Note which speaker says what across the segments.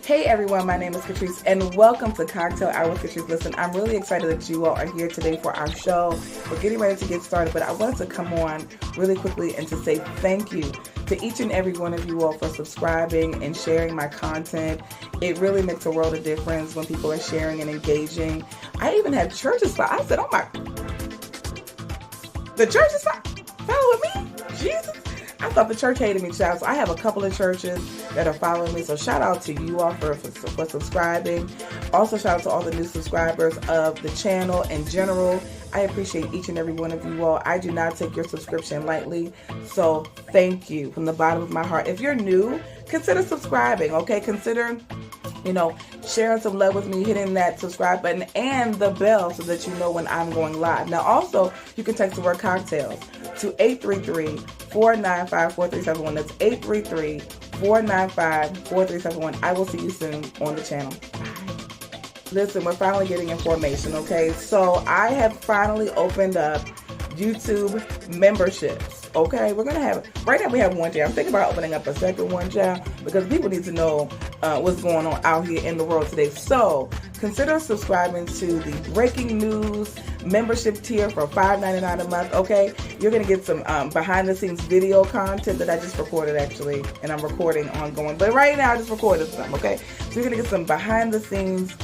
Speaker 1: Hey everyone, my name is Catrice and welcome to Cocktail Hour with Catrice. Listen, I'm really excited that you all are here today for our show. We're getting ready to get started, but I wanted to come on really quickly and to say thank you to each and every one of you all for subscribing and sharing my content. It really makes a world of difference when people are sharing and engaging. I even had churches, I said, oh my, the church is following me? Jesus. I thought the church hated me, child. So I have a couple of churches that are following me. So shout out to you all for subscribing. Also shout out to all the new subscribers of the channel in general. I appreciate each and every one of you all. I do not take your subscription lightly. So thank you from the bottom of my heart. If you're new, consider subscribing, okay? Consider, sharing some love with me, hitting that subscribe button and the bell so that you know when I'm going live. Now also, you can text the word cocktails to 833-495-4371. That's 833-495-4371. I will see you soon on the channel. Bye. Listen, we're finally getting information, okay? So I have finally opened up YouTube memberships, okay? We're going to have, right now we have one channel. I'm thinking about opening up a second one channel because people need to know what's going on out here in the world today. So consider subscribing to the breaking news membership tier for $5.99 a month, okay? You're going to get some behind the scenes video content that I just recorded actually, and I'm recording ongoing. But right now I just recorded some, okay? So you're going to get some behind the scenes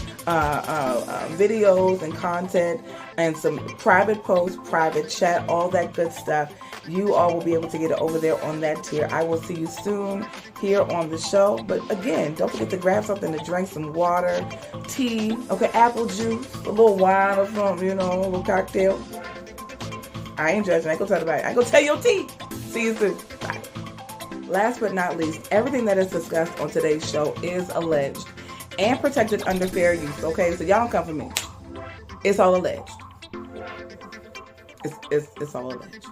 Speaker 1: videos and content and some private posts, private chat, all that good stuff. You all will be able to get it over there on that tier. I will see you soon here on the show. But again, don't forget to grab something to drink, some water, tea, okay, apple juice, a little wine or something, a little cocktail. I ain't judging. I ain't gonna tell anybody. I ain't gonna tell your tea. See you soon. Bye. Last but not least, everything that is discussed on today's show is alleged and protected under fair use, okay? So y'all don't come for me. It's all alleged. It's all alleged.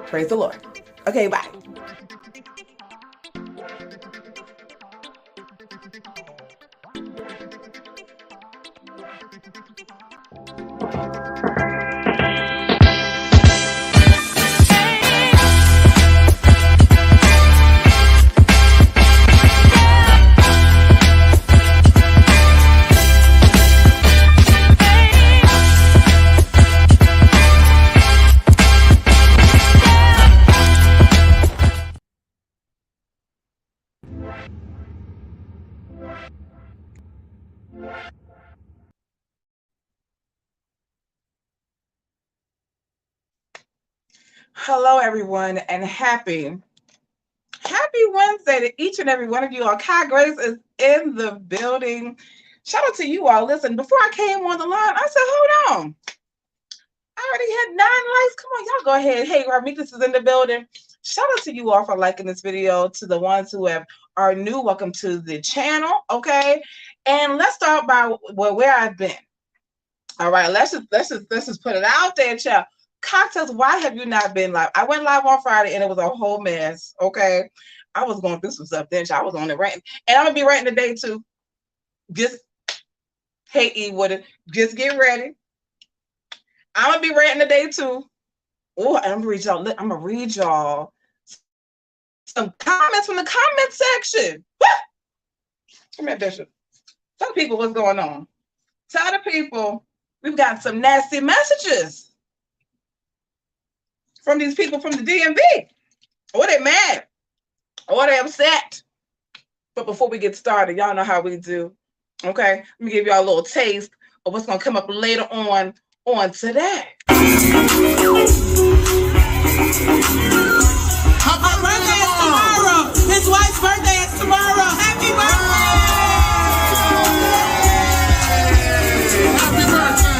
Speaker 1: Praise the Lord. Okay, bye. Hello, everyone, and happy Wednesday to each and every one of you all. Kai Grace is in the building. Shout out to you all. Listen, before I came on the line, I said, hold on. I already had 9 likes. Come on, y'all go ahead. Hey, Ramikas is in the building. Shout out to you all for liking this video. To the ones who are new, welcome to the channel, okay? And let's start by where I've been. All right, let's just put it out there, child. Cocktails, why have you not been live? I went live on Friday and it was a whole mess, okay? I was going through some stuff then. I was on it ranting. And I'm going to be ranting today too. Just, hey, E, just get ready. I'm going to be ranting today too. Oh, I'm going to read y'all some comments from the comment section. Woo! Come here, Bishop. Tell people what's going on. Tell the people we've got some nasty messages from these people from the DMV. Or they mad. Or they upset. But before we get started, y'all know how we do. Okay? Let me give y'all a little taste of what's going to come up later on today.
Speaker 2: Her birthday is tomorrow. His wife's birthday is tomorrow. Happy birthday! Happy birthday!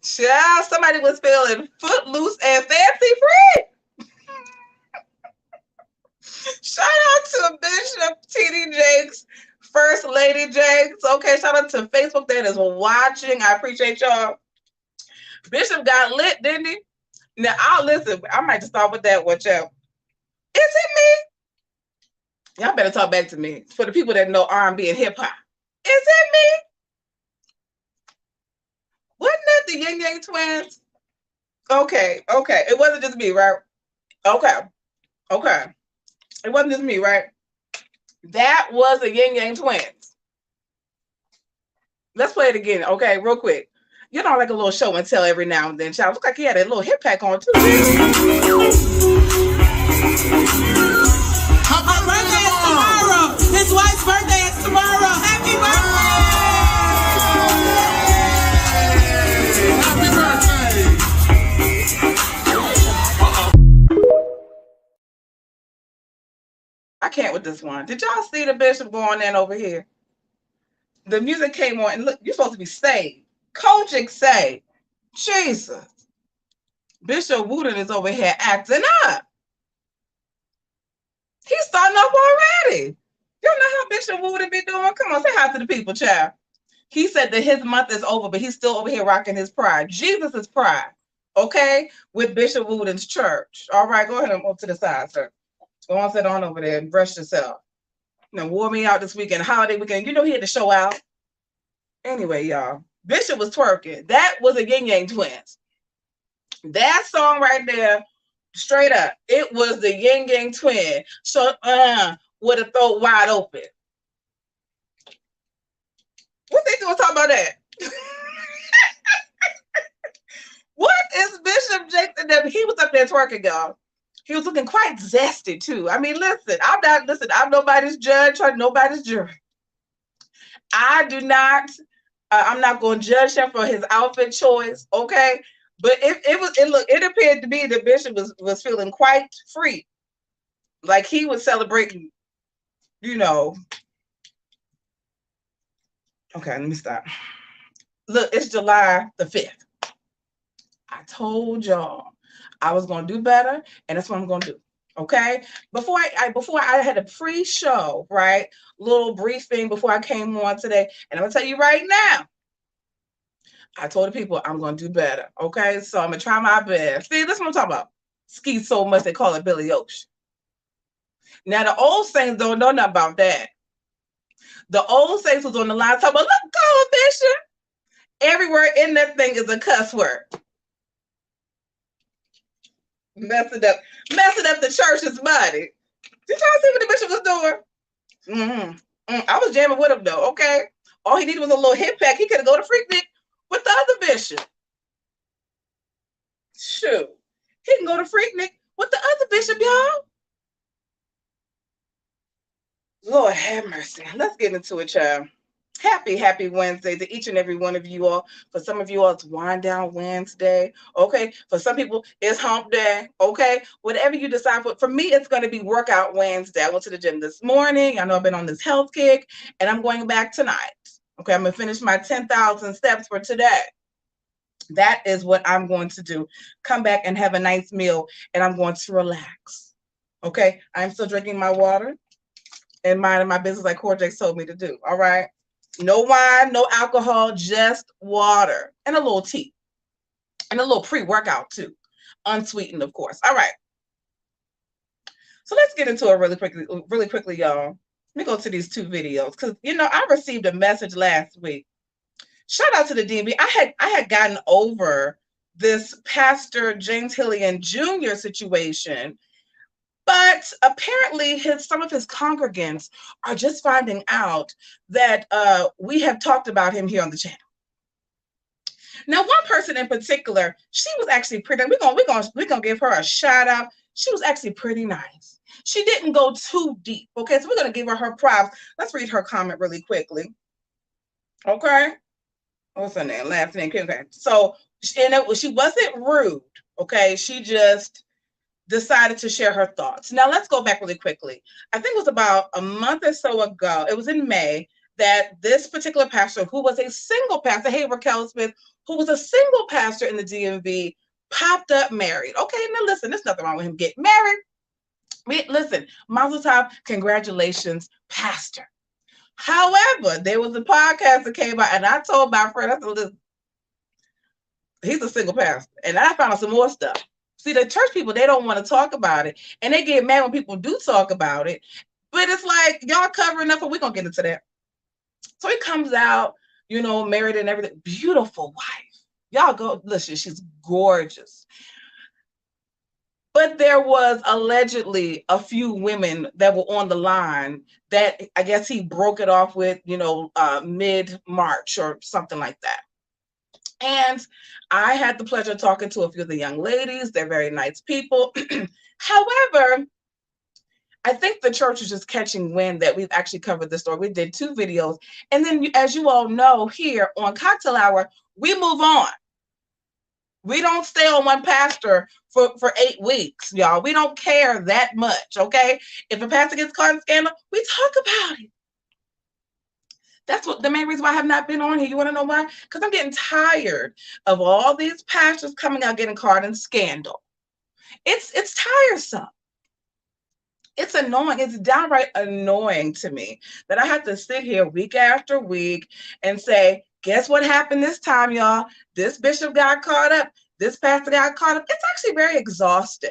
Speaker 1: Child, somebody was feeling footloose and fancy free. Shout out to Bishop TD Jakes, First Lady Jakes. Okay, shout out to Facebook that is watching. I appreciate y'all. Bishop got lit, didn't he? Now, I'll listen. I might just start with that one, child. Is it me? Y'all better talk back to me. For the people that know R&B and hip-hop. Is it me? Wasn't that the Ying twins? Okay. It wasn't just me, right? Okay. It wasn't just me, right? That was the Ying twins. Let's play it again, okay, real quick. You know, like a little show and tell every now and then. Child, look like he had a little hip pack on too.
Speaker 2: Her birthday is tomorrow. His wife's birthday is tomorrow. Happy birthday!
Speaker 1: I can't with this one. Did y'all see the Bishop going in over here? The music came on, and look, you're supposed to be saved. Kojic say, Jesus. Bishop Wooden is over here acting up. He's starting up already. You know how Bishop Wooden be doing? Come on, say hi to the people, child. He said that his month is over, but he's still over here rocking his pride. Jesus' pride, okay? With Bishop Wooden's church. All right, go ahead and move to the side, sir. Go on, sit on over there and brush yourself. Now, wore me out this weekend, holiday weekend. You know he had to show out. Anyway, y'all. Bishop was twerking. That was a Ying twins. That song right there, straight up, it was the Ying twin. So, with a throat wide open. What they doing talking about that? What is Bishop Jakes? He was up there twerking, y'all. He was looking quite zesty too. I mean, listen, I'm nobody's judge or nobody's jury. I'm not going to judge him for his outfit choice, okay? But it appeared to me that Bishop was feeling quite free. Like he was celebrating, you know. Okay, let me stop. Look, it's July the 5th. I told y'all I was going to do better, and that's what I'm going to do. Okay, before I had a pre-show, right, little briefing before I came on today, and I'm gonna tell you right now, I told the people I'm gonna do better. Okay, so I'm gonna try my best. See, this is what I'm talking about. Ski so much they call it Billy Ocean. Now the old saints don't know nothing about that. The old saints was on the line talking about, look, go, Bishop. Every word in that thing is a cuss word. Messing up the church's body. Did y'all see what the Bishop was doing? I was jamming with him though, okay? All he needed was a little hip pack. He could have go to Freaknik with the other bishop. Shoot. He can go to Freaknik with the other bishop, y'all. Lord have mercy. Let's get into it, child. Happy Wednesday to each and every one of you all. For some of you all, it's Wind Down Wednesday. Okay. For some people, it's Hump Day. Okay. Whatever you decide for me, it's going to be Workout Wednesday. I went to the gym this morning. I know I've been on this health kick, and I'm going back tonight. Okay. I'm going to finish my 10,000 steps for today. That is what I'm going to do. Come back and have a nice meal, and I'm going to relax. Okay. I'm still drinking my water and minding my business like Cora Jakes told me to do. All right. No wine, no alcohol, just water and a little tea and a little pre-workout too. Unsweetened, of course. All right. So let's get into it really quickly, y'all. Let me go to these two videos because, you know, I received a message last week. Shout out to the DMV. I had gotten over this Pastor James Hillian Jr. situation. But apparently some of his congregants are just finding out that we have talked about him here on the channel. Now, one person in particular, she was actually pretty. We're gonna give her a shout out. She was actually pretty nice. She didn't go too deep. Okay, so we're gonna give her props. Let's read her comment really quickly. Okay, what's her name? Last name. Okay, so she wasn't rude. Okay, she just decided to share her thoughts. Now let's go back really quickly. I think it was about a month or so ago. It was in May that this particular pastor, who was a single pastor, hey Raquel Smith, who was a single pastor in the DMV, popped up married. Okay, now listen, there's nothing wrong with him getting married. Listen, Mazel Tov, congratulations, pastor. However, there was a podcast that came out, and I told my friend, I said, listen, he's a single pastor, and I found out some more stuff. See, the church people, they don't want to talk about it, and they get mad when people do talk about it. But it's like, y'all covering up, and we're going to get into that. So he comes out, married and everything. Beautiful wife. Y'all go, listen, she's gorgeous. But there was allegedly a few women that were on the line that I guess he broke it off with, mid-March or something like that. And I had the pleasure of talking to a few of the young ladies. They're very nice people. However, I think the church is just catching wind that we've actually covered this story. We did 2 videos. And then, as you all know, here on Cocktail Hour, we move on. We don't stay on one pastor for 8 weeks, y'all. We don't care that much, okay? If a pastor gets caught in scandal, we talk about it. That's what the main reason why I have not been on here. You want to know why? Because I'm getting tired of all these pastors coming out getting caught in scandal. It's tiresome. It's annoying. It's downright annoying to me that I have to sit here week after week and say, guess what happened this time, y'all? This bishop got caught up. This pastor got caught up. It's actually very exhausting.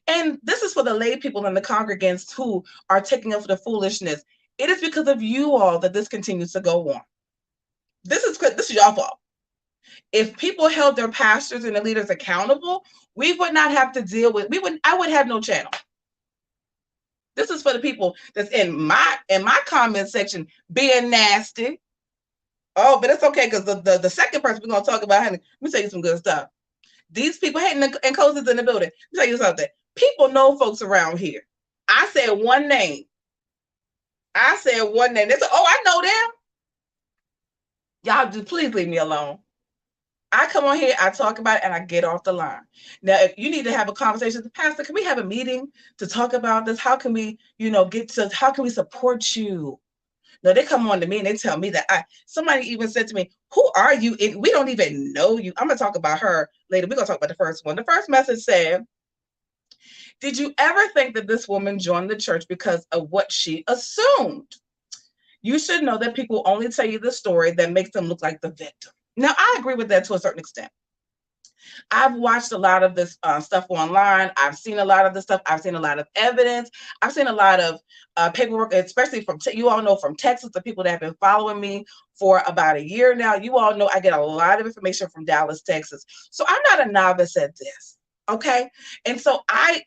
Speaker 1: And this is for the lay people and the congregants who are taking up for the foolishness. It is because of you all that this continues to go on. This is your fault. If people held their pastors and the leaders accountable, we would not have to deal with. I would have no channel. This is for the people that's in my comment section being nasty. Oh, but it's okay because the second person we're gonna talk about, honey, let me tell you some good stuff. These people, hey, and Cozy's in the building. Let me tell you something. People know folks around here. I said one name. They said, oh, I know them. Y'all just please leave me alone. I come on here, I talk about it, and I get off the line. Now, if you need to have a conversation with the pastor, can we have a meeting to talk about this? How can we, how can we support you? No, they come on to me and they tell me that somebody even said to me, who are you? We don't even know you. I'm going to talk about her later. We're going to talk about the first one. The first message said, did you ever think that this woman joined the church because of what she assumed? You should know that people only tell you the story that makes them look like the victim. Now, I agree with that to a certain extent. I've watched a lot of this stuff online. I've seen a lot of this stuff. I've seen a lot of evidence. I've seen a lot of paperwork, especially from, you all know from Texas, the people that have been following me for about a year now. You all know I get a lot of information from Dallas, Texas. So I'm not a novice at this, okay? And so I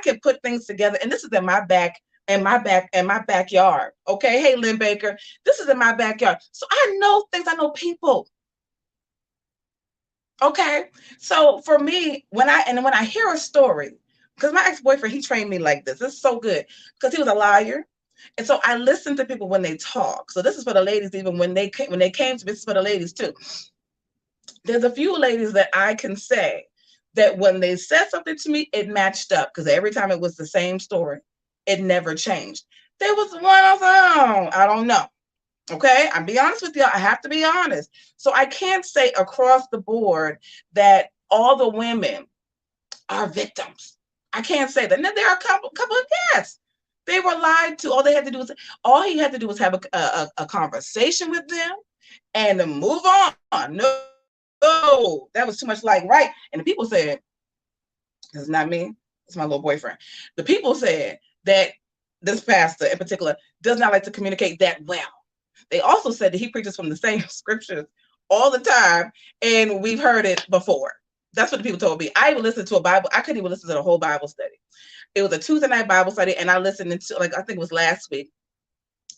Speaker 1: can put things together, and this is in my backyard, okay? Hey, Lynn Baker, this is in my backyard. So I know things, I know people. Okay, so for me, when I hear a story, because my ex-boyfriend, he trained me like this. This is so good because he was a liar, and so I listen to people when they talk. So this is for the ladies, even when they came to me. This is for the ladies too. There's a few ladies that I can say that when they said something to me, it matched up because every time it was the same story, it never changed. There was one I was like, oh, I don't know. Okay, I'm be honest with you. I have to be honest. So I can't say across the board that all the women are victims. I can't say that. And then there are a couple of yes. They were lied to. All he had to do was have a conversation with them and to move on. No, that was too much like right. And the people said, it's not me, it's my little boyfriend. The people said that this pastor in particular does not like to communicate that well. They also said that he preaches from the same scriptures all the time, and we've heard it before. That's what the people told me. I even listened to a Bible. I couldn't even listen to the whole Bible study. It was a Tuesday night Bible study, and I listened to, like, I think it was last week.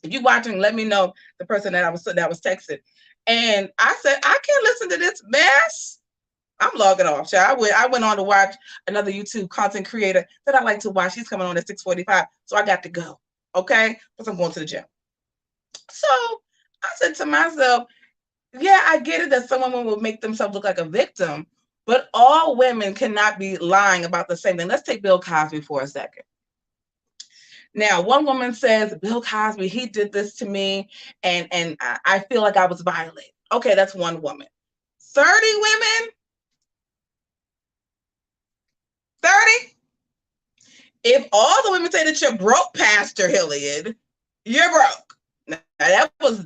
Speaker 1: If you watching, let me know, the person that was texting. And I said, I can't listen to this mess. I'm logging off, child. I went on to watch another YouTube content creator that I like to watch. He's coming on at 6:45, so I got to go, okay? Because I'm going to the gym. So I said to myself, yeah, I get it that some women will make themselves look like a victim, but all women cannot be lying about the same thing. Let's take Bill Cosby for a second. Now, one woman says, Bill Cosby, he did this to me, and I feel like I was violated. Okay, that's one woman. 30 women? 30? If all the women say that you're broke, Pastor Hilliard, you're broke. Now, that was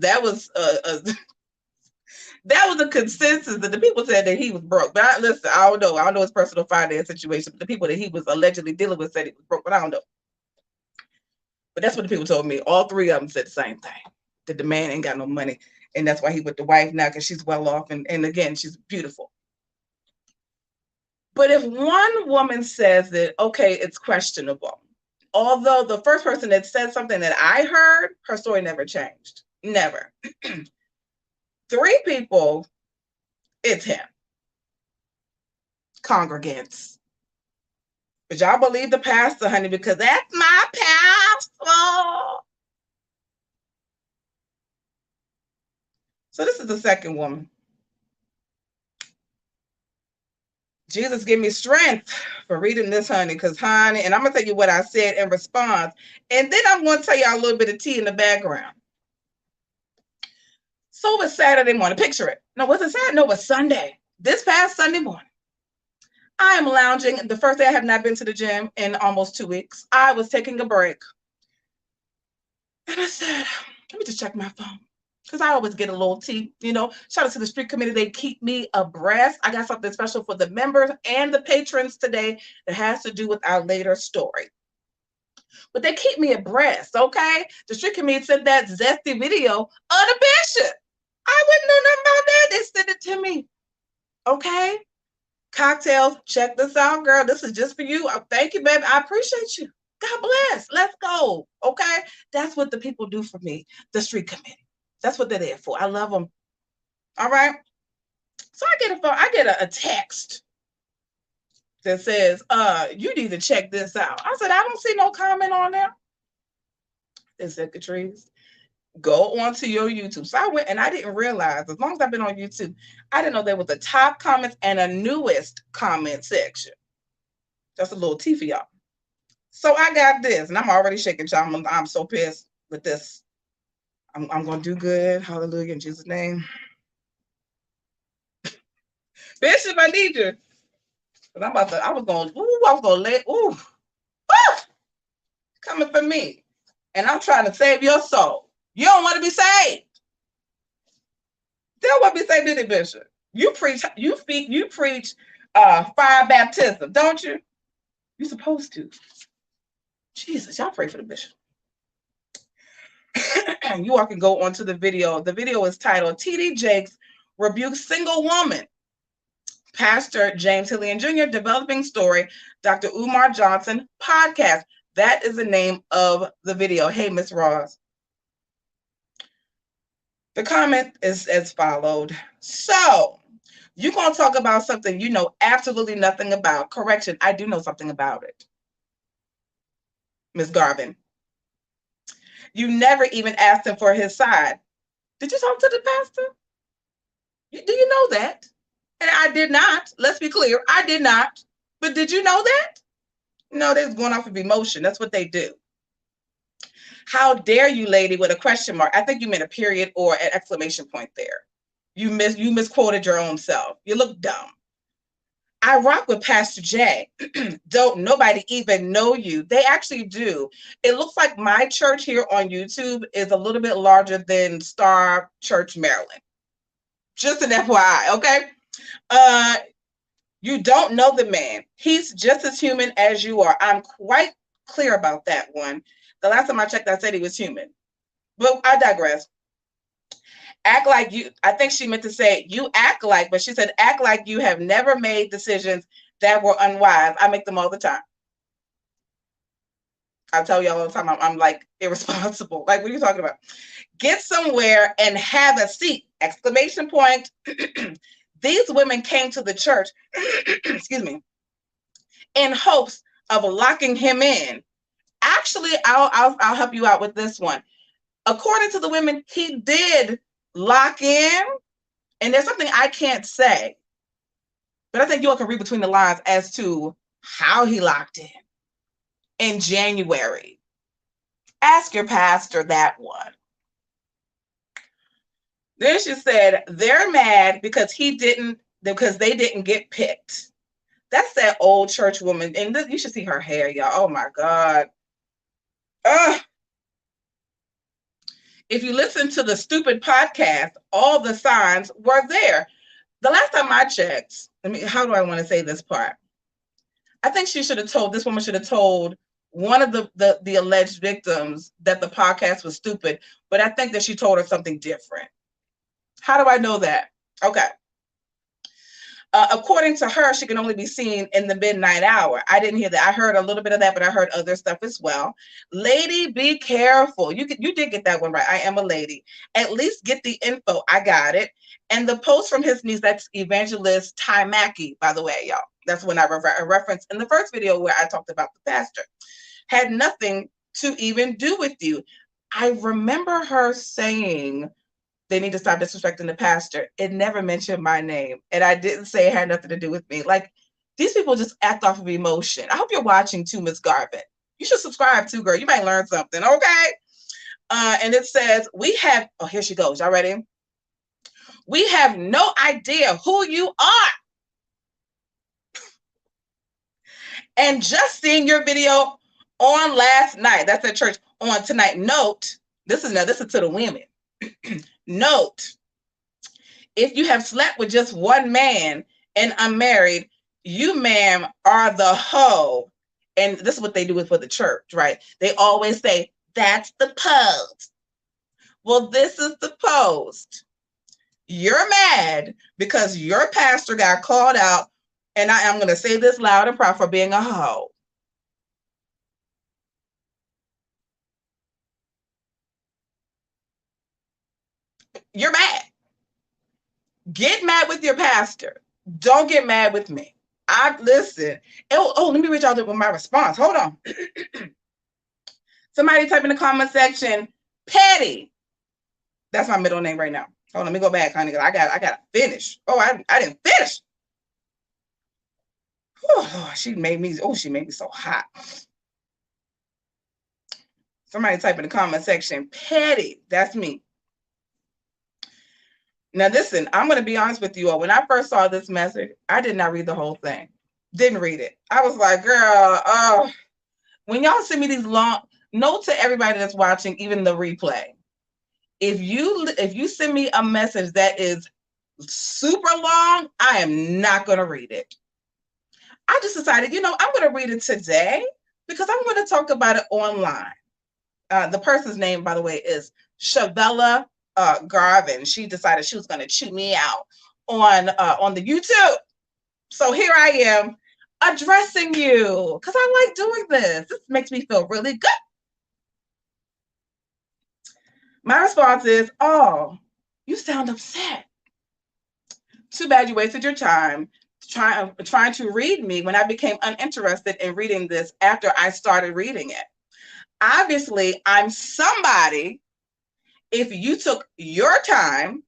Speaker 1: a consensus that the people said that he was broke. But listen, I don't know his personal finance situation. But the people that he was allegedly dealing with said he was broke, but I don't know. But that's what the people told me. All three of them said the same thing, that the man ain't got no money, and that's why he with the wife now, because she's well off, and again, she's beautiful. But if one woman says that, okay, it's questionable, although the first person that said something that I heard, her story never changed. Never. 3 people, it's him. Congregants. But y'all believe the pastor, honey, because that's my pastor. So this is the second woman. Jesus, give me strength for reading this, honey, because, honey, and I'm going to tell you what I said in response. And then I'm going to tell y'all a little bit of tea in the background. So it was Saturday morning. Picture it. No, was it Saturday? No, it was Sunday. This past Sunday morning. I am lounging. The first day I have not been to the gym in almost 2 weeks. I was taking a break. And I said, let me just check my phone. Because I always get a little tea, you know. Shout out to the street committee. They keep me abreast. I got something special for the members and the patrons today that has to do with our later story. But they keep me abreast, okay? The street committee sent that zesty video of the bishop. I wouldn't know nothing about that. They sent it to me, okay? Cocktails, check this out, girl. This is just for you. Thank you, baby. I appreciate you. God bless. Let's go, okay? That's what the people do for me, the street committee. That's what they're there for. I love them. All right. So I get a text that says, you need to check this out. I said, I don't see no comment on there. They said, Catrice, go onto your YouTube. So I went, and I didn't realize, as long as I've been on YouTube, I didn't know there was a top comments and a newest comment section. Just a little tea for y'all. So I got this, and I'm already shaking, y'all. I'm so pissed with this. I'm going to do good. Hallelujah, in Jesus' name. Bishop, I need you. Because I was going to let, coming for me. And I'm trying to save your soul. You don't want to be saved. They don't want to be saved, did it, Bishop? You preach fire baptism, don't you? You're supposed to. Jesus, y'all pray for the bishop. You all can go onto the video. The video is titled TD Jakes Rebukes Single Woman. Pastor James Hillian Jr. Developing Story, Dr. Umar Johnson Podcast. That is the name of the video. Hey, Miss Ross. The comment is as followed. So, you're going to talk about something you know absolutely nothing about. Correction, I do know something about it. Ms. Garvin. You never even asked him for his side. Did you talk to the pastor? Do you know that? And I did not. Let's be clear. I did not. But did you know that? No, they're going off of emotion. That's what they do. How dare you, lady, with a question mark. I think you meant a period or an exclamation point there. You misquoted your own self. You look dumb. I rock with Pastor J. Don't nobody even know you. They actually do. It looks like my church here on YouTube is a little bit larger than Star Church, Maryland. Just an FYI, okay? You don't know the man. He's just as human as you are. I'm quite clear about that one. The last time I checked, I said he was human. But I digress. Act like you, I think she meant to say you act like, but she said act like you have never made decisions that were unwise. I make them all the time. I tell you all the time, I'm like irresponsible. Like, what are you talking about? Get somewhere and have a seat! Exclamation point. These women came to the church, excuse me, in hopes of locking him in. Actually, I'll help you out with this one. According to the women, he did lock in, and there's something I can't say, but I think you all can read between the lines as to how he locked in January. Ask your pastor that one. Then she said they're mad because they didn't get picked. That's that old church woman, and you should see her hair, y'all. Oh my God. If you listen to the stupid podcast, all the signs were there. The last time I checked, how do I want to say this part? I think this woman should have told one of the alleged victims that the podcast was stupid, but I think that she told her something different. How do I know that? Okay. According to her, she can only be seen in the midnight hour. I didn't hear that. I heard a little bit of that, but I heard other stuff as well. Lady, be careful. You did get that one right. I am a lady. At least get the info. I got it. And the post from his niece, that's Evangelist Ty Mackey, by the way, y'all. That's when I referenced in the first video where I talked about the pastor. Had nothing to even do with you. I remember her saying they need to stop disrespecting the pastor. It never mentioned my name. And I didn't say it had nothing to do with me. Like, these people just act off of emotion. I hope you're watching too, Miss Garvin. You should subscribe too, girl. You might learn something, okay? And it says, here she goes. Y'all ready? We have no idea who you are. And just seeing your video on last night, that's at church, on tonight. Note, this is to the women. Note, if you have slept with just one man and unmarried, you, ma'am, are the hoe. And this is what they do for the church, right? They always say, that's the post. Well, this is the post. You're mad because your pastor got called out, and I am going to say this loud and proud, for being a hoe. You're mad. Get mad with your pastor. Don't get mad with me. Listen. Let me reach out with my response. Hold on. Somebody type in the comment section, Petty. That's my middle name right now. Hold on, let me go back, honey. I gotta finish. Oh, I didn't finish. Oh, she made me so hot. Somebody type in the comment section, Petty. That's me. Now, listen, I'm going to be honest with you all. When I first saw this message, I did not read the whole thing. Didn't read it. I was like, girl, when y'all send me these long, note to everybody that's watching, even the replay. If you send me a message that is super long, I am not going to read it. I just decided, I'm going to read it today because I'm going to talk about it online. The person's name, by the way, is Shavella Garvin. She decided she was going to chew me out on the YouTube. So here I am addressing you because I like doing this. This makes me feel really good. My response is, oh, you sound upset. Too bad you wasted your time trying to read me when I became uninterested in reading this after I started reading it. Obviously, I'm somebody. If you took your time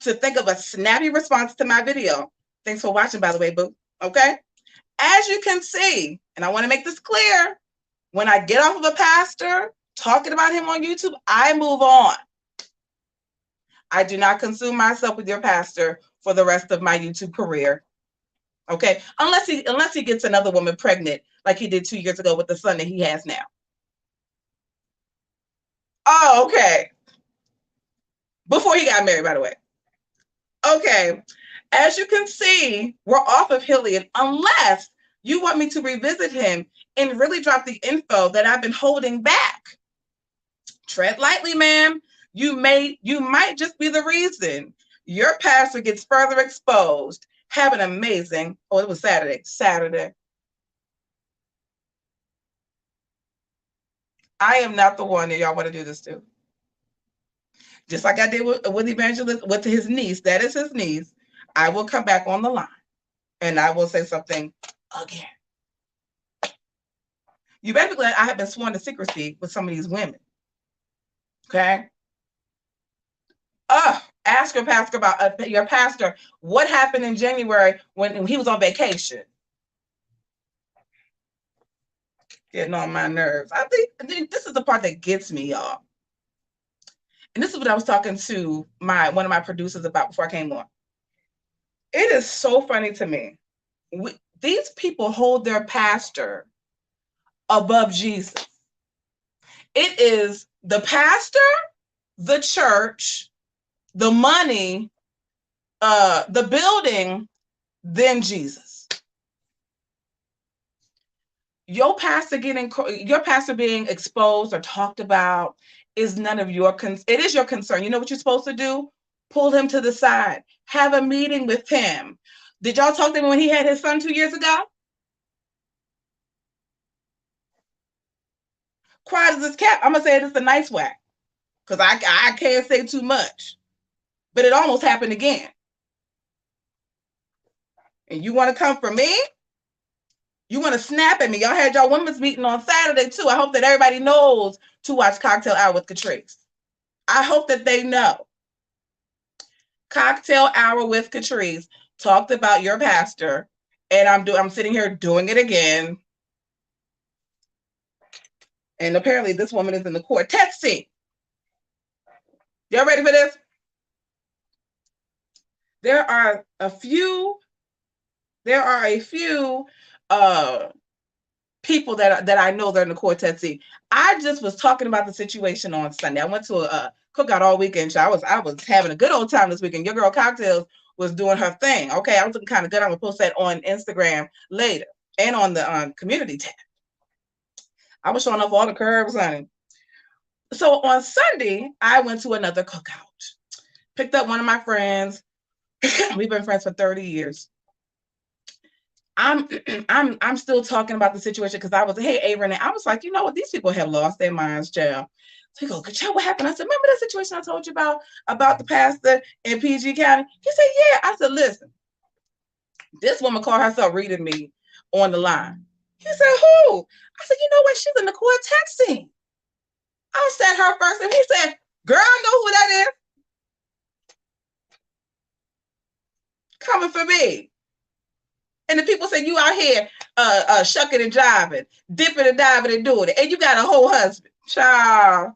Speaker 1: to think of a snappy response to my video, thanks for watching, by the way, boo, okay? As you can see, and I want to make this clear, when I get off of a pastor talking about him on YouTube, I move on. I do not consume myself with your pastor for the rest of my YouTube career, okay? Unless he gets another woman pregnant like he did 2 years ago with the son that he has now. Oh, okay. Before he got married, by the way. Okay, as you can see, we're off of Hilliard unless you want me to revisit him and really drop the info that I've been holding back. Tread lightly, ma'am. You might just be the reason your pastor gets further exposed. Have an amazing, it was Saturday. I am not the one that y'all want to do this to. Just like I did with Evangelist, with his niece, that is his niece, I will come back on the line and I will say something again. You better be glad I have been sworn to secrecy with some of these women. Okay? Ask your pastor about your pastor what happened in January when he was on vacation. Getting on my nerves. I think this is the part that gets me, y'all. And this is what I was talking to one of my producers about before I came on. It is so funny to me. These people hold their pastor above Jesus. It is the pastor, the church, the money, the building, then Jesus. Your pastor being exposed or talked about is none of your concern. It is your concern. You know what you're supposed to do? Pull him to the side. Have a meeting with him. Did y'all talk to him when he had his son 2 years ago? Quiet as this cat. I'm gonna say it's a nice way, because I can't say too much. But it almost happened again. And you want to come for me? You want to snap at me? Y'all had y'all women's meeting on Saturday too. I hope that everybody knows to watch Cocktail Hour with Catrice. I hope that they know. Cocktail Hour with Catrice talked about your pastor, and I'm sitting here doing it again. And apparently this woman is in the quartet scene. Y'all ready for this? There are a few people that I know that are in the quartet scene. I just was talking about the situation on Sunday. I went to a cookout all weekend. So I was having a good old time this weekend. Your girl Cocktails was doing her thing. Okay, I was looking kind of good. I'm gonna post that on Instagram later and on the community tab. I was showing off all the curves, honey. So on Sunday, I went to another cookout. Picked up one of my friends. We've been friends for 30 years. I'm still talking about the situation because I was, hey, Aaron, and I was like, you know what? These people have lost their minds, child. So he goes, Cachapp, what happened? I said, remember that situation I told you about the pastor in PG County? He said, yeah. I said, listen, this woman called herself reading me on the line. He said, who? I said, you know what? She's in the quartet scene. I said her first, and he said, girl, I know who that is. Coming for me. And the people say you out here shucking and jiving, dipping and diving and doing it, and you got a whole husband. Child.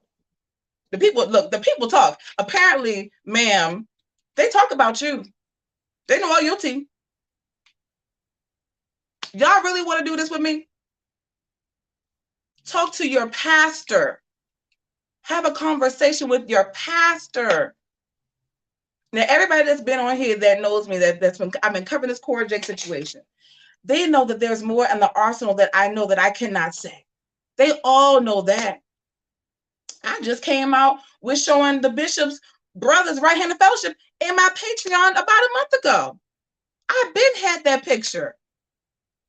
Speaker 1: The people talk. Apparently, ma'am, they talk about you. They know all your tea. Y'all really want to do this with me? Talk to your pastor. Have a conversation with your pastor. Now, everybody that's been on here that knows me, I've been covering this Cora Jakes situation. They know that there's more in the arsenal that I know that I cannot say. They all know that. I just came out with showing the bishop's brother's right-handed fellowship in my Patreon about a month ago. I've been had that picture.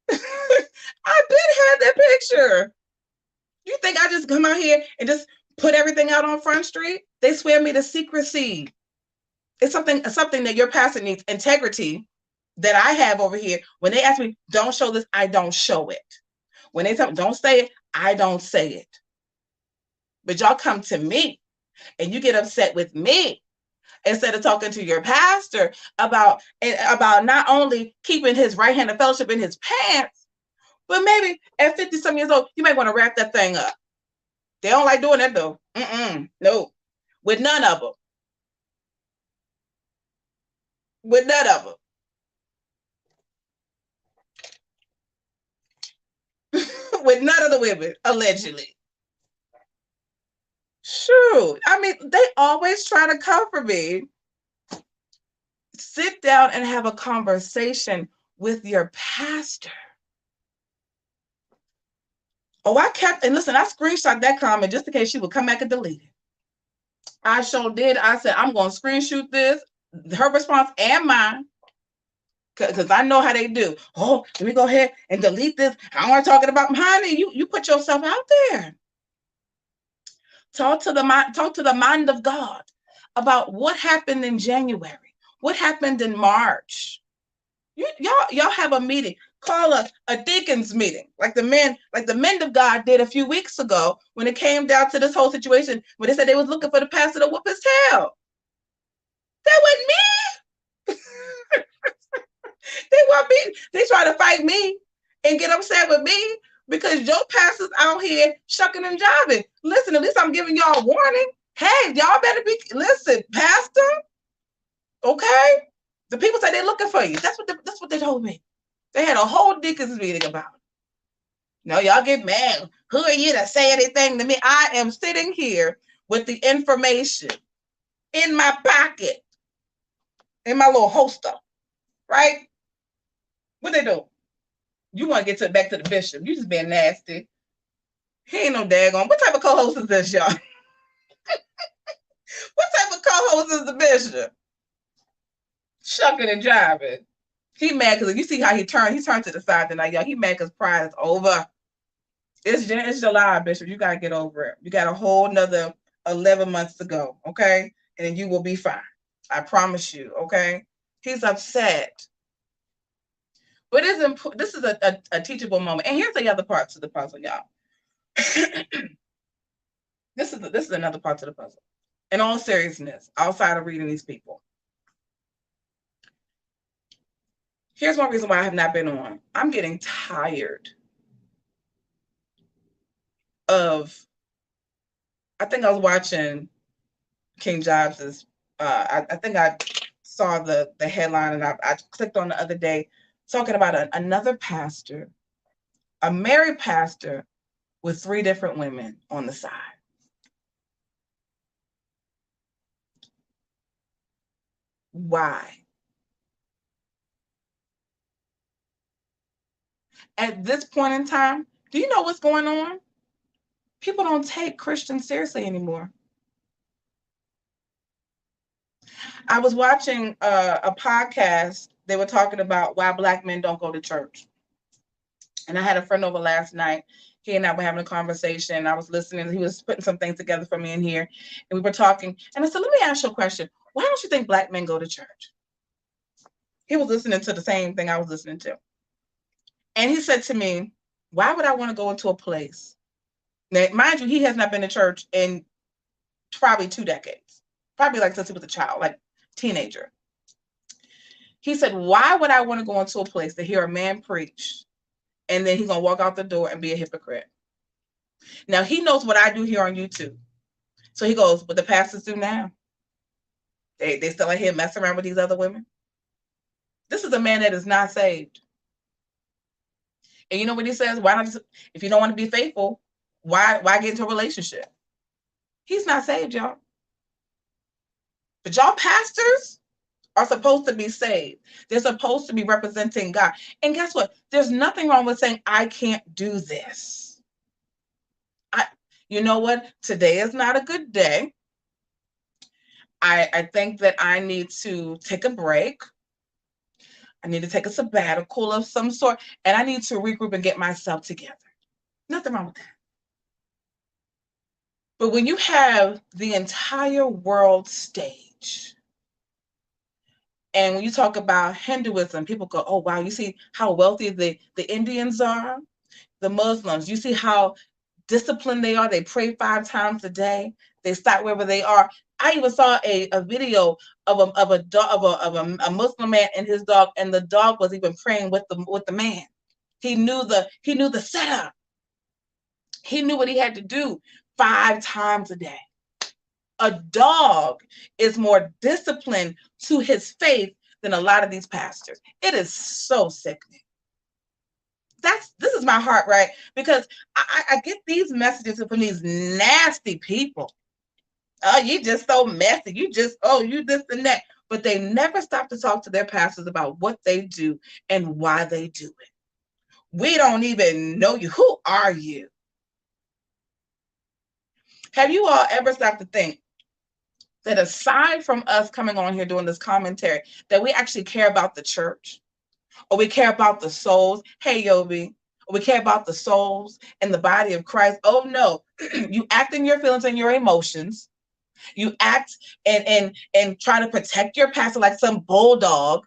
Speaker 1: I've been had that picture. You think I just come out here and just put everything out on Front Street? They swear me to secrecy. It's something that your pastor needs, integrity, that I have over here. When they ask me, don't show this, I don't show it. When they tell me, don't say it, I don't say it. But y'all come to me and you get upset with me instead of talking to your pastor about not only keeping his right-handed fellowship in his pants, but maybe at 50-some years old, you might want to wrap that thing up. They don't like doing that though. No, with none of them. With none of them. With none of the women, allegedly. Shoot. I mean, they always try to cover me. Sit down and have a conversation with your pastor. Oh, and listen, I screenshot that comment just in case she would come back and delete it. I sure did. I said, I'm going to screenshot this, her response and mine, because I know how they do. Oh, let me go ahead and delete this. I want to talk about honey. You put yourself out there. Talk to the mind of God about what happened in January, what happened in March. Y'all have a meeting. Call a deacons meeting, like the men of God did a few weeks ago when it came down to this whole situation where they said they was looking for the pastor to whoop his tail. That wasn't me. They want me. They try to fight me and get upset with me because your pastor's out here shucking and jiving. Listen, at least I'm giving y'all a warning. Hey, y'all better listen, pastor. Okay, the people say they're looking for you. That's what they told me. They had a whole deacons meeting about it. No, y'all get mad. Who are you to say anything to me? I am sitting here with the information in my pocket, in my little holster, right? What they do? You want to get back to the bishop. You just being nasty. He ain't no daggone. What type of co-host is this, y'all? What type of co-host is the bishop? Shucking and jiving. He mad because you see how he turned to the side tonight, y'all. He mad because pride is over. It's July, Bishop. You got to get over it. You got a whole nother 11 months to go, okay? And then you will be fine. I promise you, okay? He's upset. But this is a teachable moment. And here's the other parts of the puzzle, y'all. This is another part of the puzzle. In all seriousness, outside of reading these people. Here's one reason why I have not been on. I'm getting tired of, I think I was watching King Jobs's, I think I saw the headline and I clicked on the other day talking about another pastor, a married pastor with 3 different women on the side. Why? At this point in time, do you know what's going on? People don't take Christians seriously anymore. I was watching a podcast. They were talking about why Black men don't go to church. And I had a friend over last night. He and I were having a conversation. I was listening. He was putting some things together for me in here. And we were talking. And I said, let me ask you a question. Why don't you think Black men go to church? He was listening to the same thing I was listening to. And he said to me, why would I want to go into a place? Now, mind you, he has not been to church in probably 2 decades. Probably like since he was a child, like teenager. He said, why would I want to go into a place to hear a man preach and then he's going to walk out the door and be a hypocrite? Now, he knows what I do here on YouTube. So he goes, what the pastors do now? They still out here messing around with these other women? This is a man that is not saved. And you know what he says? Why not, if you don't want to be faithful, why get into a relationship? He's not saved, y'all. But y'all pastors are supposed to be saved. They're supposed to be representing God. And guess what? There's nothing wrong with saying, I can't do this. You know what? Today is not a good day. I think that I need to take a break. I need to take a sabbatical of some sort, and I need to regroup and get myself together. Nothing wrong with that. But when you have the entire world stage, and when you talk about Hinduism, people go, oh, wow, you see how wealthy the Indians are, the Muslims, you see how disciplined they are. They pray 5 times a day. They stop wherever they are. I even saw a video of a Muslim man and his dog, and the dog was even praying with the man. He knew the setup. He knew what he had to do 5 times a day. A dog is more disciplined to his faith than a lot of these pastors. It is so sickening. This is my heart, right? Because I get these messages from these nasty people. Oh, you just so messy. You this and that. But they never stop to talk to their pastors about what they do and why they do it. We don't even know you. Who are you? Have you all ever stopped to think, that aside from us coming on here doing this commentary, that we actually care about the church, or we care about the souls. Hey, Yobi, or we care about the souls and the body of Christ. Oh no, you act in your feelings and your emotions. You act and try to protect your pastor like some bulldog,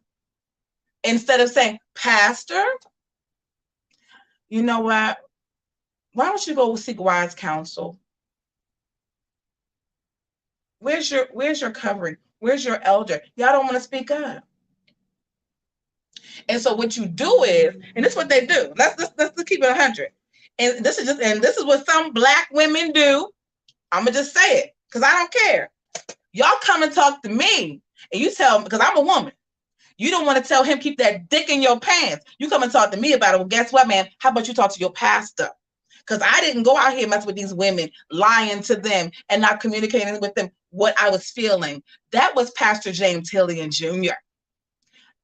Speaker 1: instead of saying, Pastor, you know what? Why don't you go seek wise counsel? Where's your covering? Where's your elder? Y'all don't want to speak up. And so what you do is, and this is what they do. Let's keep it 100. And this is what some Black women do. I'm gonna just say it because I don't care. Y'all come and talk to me, and you tell me, because I'm a woman. You don't want to tell him keep that dick in your pants. You come and talk to me about it. Well, guess what, man? How about you talk to your pastor? Because I didn't go out here mess with these women, lying to them and not communicating with them what I was feeling. That was Pastor James Hillian Jr.,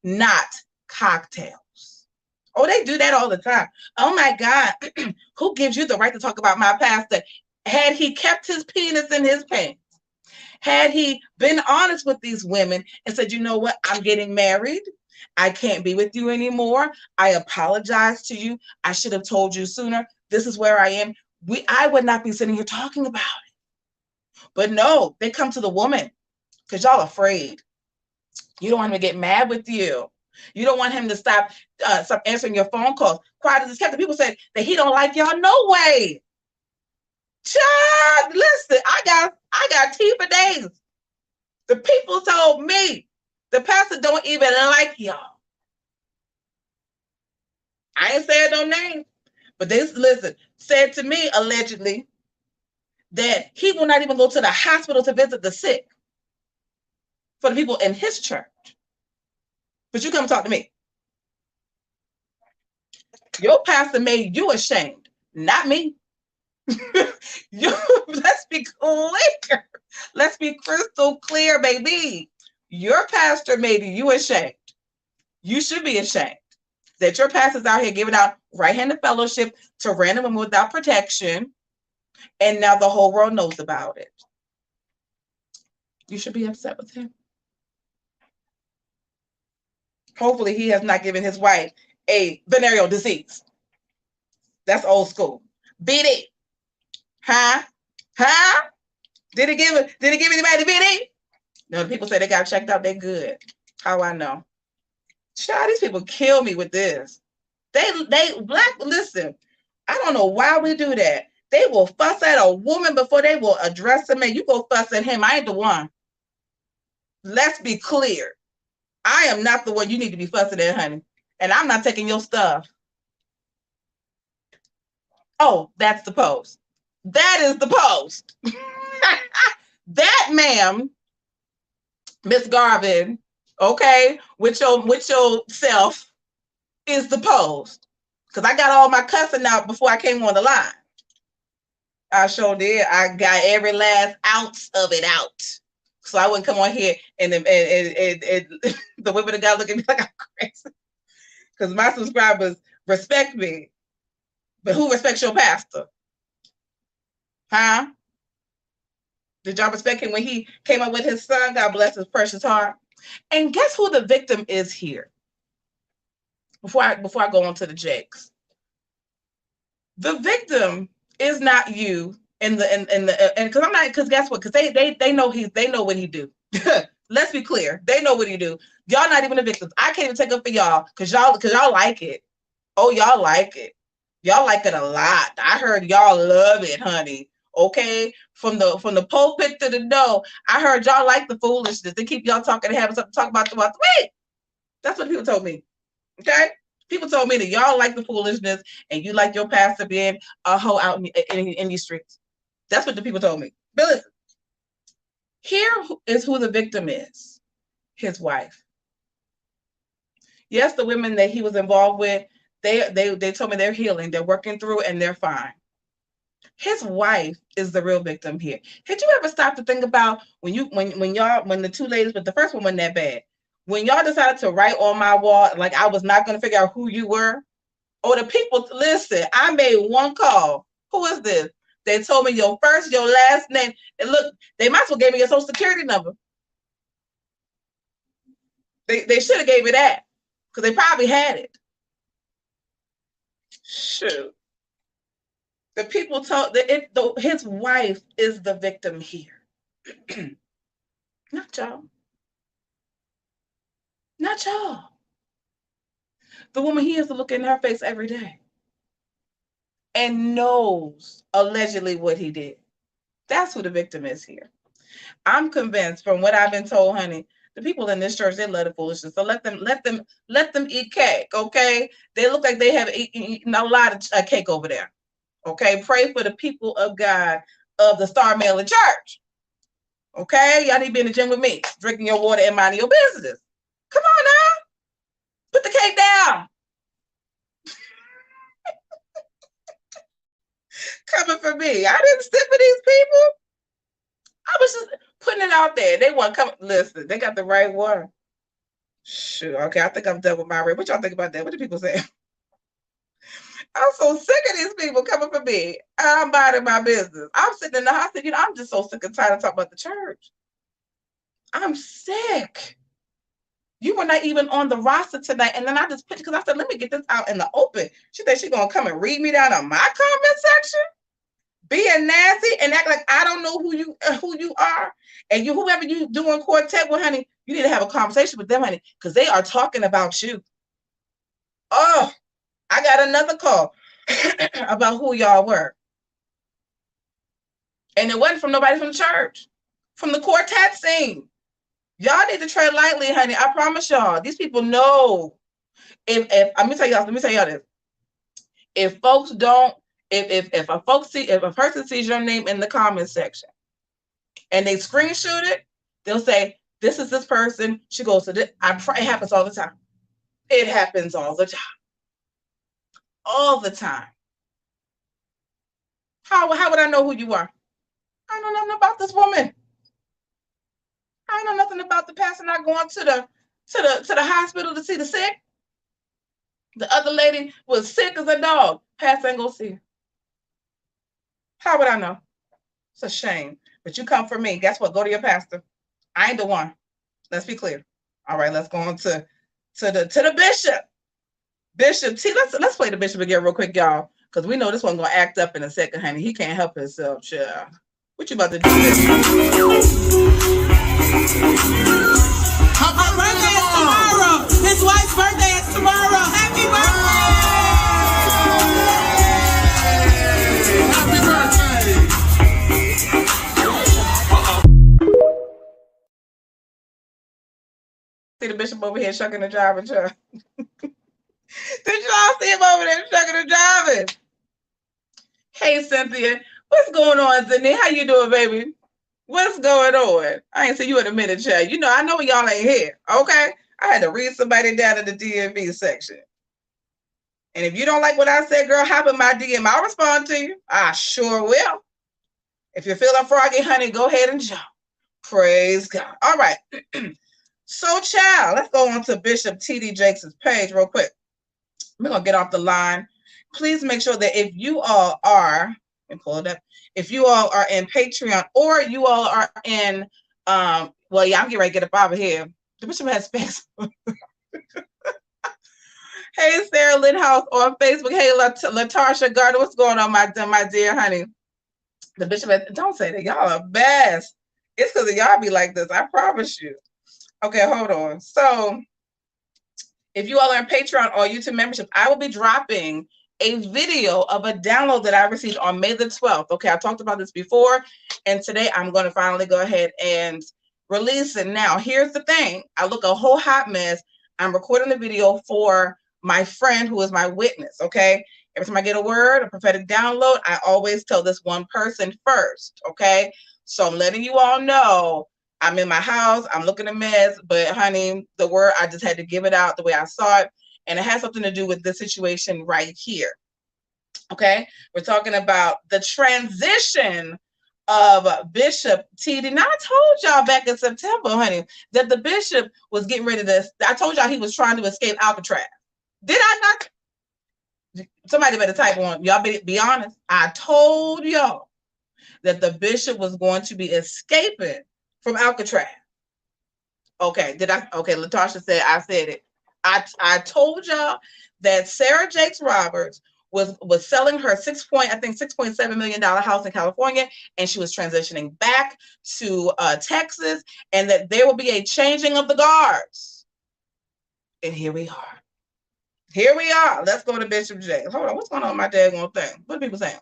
Speaker 1: not cocktails. Oh, they do that all the time. Oh my God, who gives you the right to talk about my pastor? Had he kept his penis in his pants, had he been honest with these women and said, you know what, I'm getting married, I can't be with you anymore, I apologize to you, I should have told you sooner, this is where I am, I would not be sitting here talking about it. But no, they come to the woman because y'all afraid. You don't want him to get mad with you. You don't want him to stop answering your phone calls. Quiet as it's kept. The people said that he don't like y'all. No way. Child, listen, I got tea for days. The people told me the pastor don't even like y'all. I ain't saying no names, but they said to me allegedly that he will not even go to the hospital to visit the sick for the people in his church. But you come talk to me. Your pastor made you ashamed, not me. Let's be clear. Let's be crystal clear, baby. Your pastor made you ashamed. You should be ashamed that your pastor's out here giving out right-handed fellowship to random women without protection, and now the whole world knows about it. You should be upset with him. Hopefully he has not given his wife a venereal disease. That's old school. BD. Huh? Did he give anybody BD? No, the people say they got checked out, they good. How I know? Child, these people kill me with this. They Black, listen, I don't know why we do that. They will fuss at a woman before they will address a man. You go fuss at him, I ain't the one. Let's be clear. I am not the one you need to be fussing at, honey. And I'm not taking your stuff. Oh, that's the post. That is the post. That, ma'am, Miss Garvin, okay, with your self is the post. Because I got all my cussing out before I came on the line. I sure did. I got every last ounce of it out. So I wouldn't come on here and the women of God look at me like I'm crazy. Because my subscribers respect me. But who respects your pastor? Huh? Did y'all respect him when he came up with his son? God bless his precious heart. And guess who the victim is here? Before I go on to the Jakes. The victim is not you and because guess what? Because they know what he do. Let's be clear. They know what he do. Y'all not even the victims. I can't even take up for y'all because y'all like it. Oh, y'all like it. Y'all like it a lot. I heard y'all love it, honey. Okay, from the pulpit to the door, I heard y'all like the foolishness. They keep y'all talking and having something to talk about throughout the week. That's what people told me. Okay, people told me that y'all like the foolishness and you like your pastor being a hoe out in these streets. That's what the people told me. But listen, here is who the victim is: his wife. Yes, the women that he was involved with, they told me they're healing, they're working through, and they're fine. His wife is the real victim here. Did you ever stop to think about when the two ladies, but the first one wasn't that bad, when y'all decided to write on my wall like I was not going to figure out who you were? Or the people, listen, I made one call. Who is this? They told me your first, your last name. And look, they might as well gave me your social security number. They should have gave me that because they probably had it. Shoot. The people told that his wife is the victim here. Not y'all. Not y'all. The woman, he has to look in her face every day and knows allegedly what he did. That's who the victim is here. I'm convinced from what I've been told, honey, the people in this church, they love the foolishness. So let them eat cake, okay? They look like they have eaten a lot of cake over there, okay? Pray for the people of God of the Star Mailing Church, okay? Y'all need to be in the gym with me, drinking your water and minding your business. Come on now. Put the cake down. Coming for me. I didn't sit for these people. I was just putting it out there. They want to come. Listen, they got the right one. Shoot. Okay, I think I'm done with my rate. What y'all think about that? What do people say? I'm so sick of these people coming for me. I'm minding my business. I'm sitting in the house and, I'm just so sick and tired of talking about the church. I'm sick. You were not even on the roster tonight. And then I just put, because I said, let me get this out in the open. She said she's going to come and read me down on my comment section, being nasty and act like I don't know who you are. And whoever you doing quartet with, honey, you need to have a conversation with them, honey, because they are talking about you. Oh, I got another call about who y'all were. And it wasn't from nobody from the church, from the quartet scene. Y'all need to tread lightly, honey. I promise y'all. These people know. If let me tell y'all this. If folks don't, if a person sees your name in the comment section and they screenshot it, they'll say, this is this person. She goes to this. It happens all the time. It happens all the time. All the time. How would I know who you are? I know nothing about this woman. I know nothing about the pastor not going to the hospital to see the sick. The other lady was sick as a dog. Pastor ain't gonna see her. How would I know? It's a shame. But you come for me. Guess what? Go to your pastor. I ain't the one. Let's be clear. All right, let's go on to the bishop. Bishop T. Let's play the bishop again real quick, y'all, because we know this one gonna act up in a second, honey. He can't help himself, child. What you about to do?
Speaker 2: Her birthday is tomorrow. His wife's birthday is tomorrow. Happy birthday!
Speaker 1: Happy birthday! See the bishop over here shucking and driving, child. Did y'all see him over there shucking and driving? Hey, Cynthia. What's going on, Zinni? How you doing, baby? What's going on? I ain't seen you in a minute, child. I know y'all ain't here, okay? I had to read somebody down in the DMV section. And if you don't like what I said, girl, hop in my DM. I'll respond to you. I sure will. If you're feeling froggy, honey, go ahead and jump. Praise God. All right. So, child, let's go on to Bishop TD Jakes' page real quick. We're going to get off the line. Please make sure that if you all are, and pull it up, if you all are in Patreon or you all are in, well, yeah, I'm getting ready to get up out of here. The bishop has space. Hey, Sarah Lindhouse on Facebook. Hey, Latasha Gardner, what's going on, my dear honey? The bishop has, don't say that. Y'all are best. It's because of y'all be like this. I promise you. Okay, hold on. So, if you all are in Patreon or YouTube membership, I will be dropping a video of a download that I received on May the 12th. Okay, I talked about this before, and today I'm going to finally go ahead and release it. Now, here's the thing. I look a whole hot mess. I'm recording the video for my friend who is my witness, okay? Every time I get a word, a prophetic download, I always tell this one person first, okay? So I'm letting you all know I'm in my house. I'm looking a mess, but honey, the word, I just had to give it out the way I saw it. And it has something to do with the situation right here. Okay, we're talking about the transition of Bishop TD. Now, I told y'all back in September, honey, that the bishop was getting ready to, I told y'all he was trying to escape Alcatraz. Did I not? Somebody better type on. Y'all be honest. I told y'all that the bishop was going to be escaping from Alcatraz. Okay, okay, Latasha said, I said it. I told y'all that Cora Jakes Roberts was selling her $6.7 million house in California, and she was transitioning back to Texas, and that there will be a changing of the guards. And here we are. Here we are. Let's go to Bishop J. Hold on, what's going on with my daggone thing? What are people saying?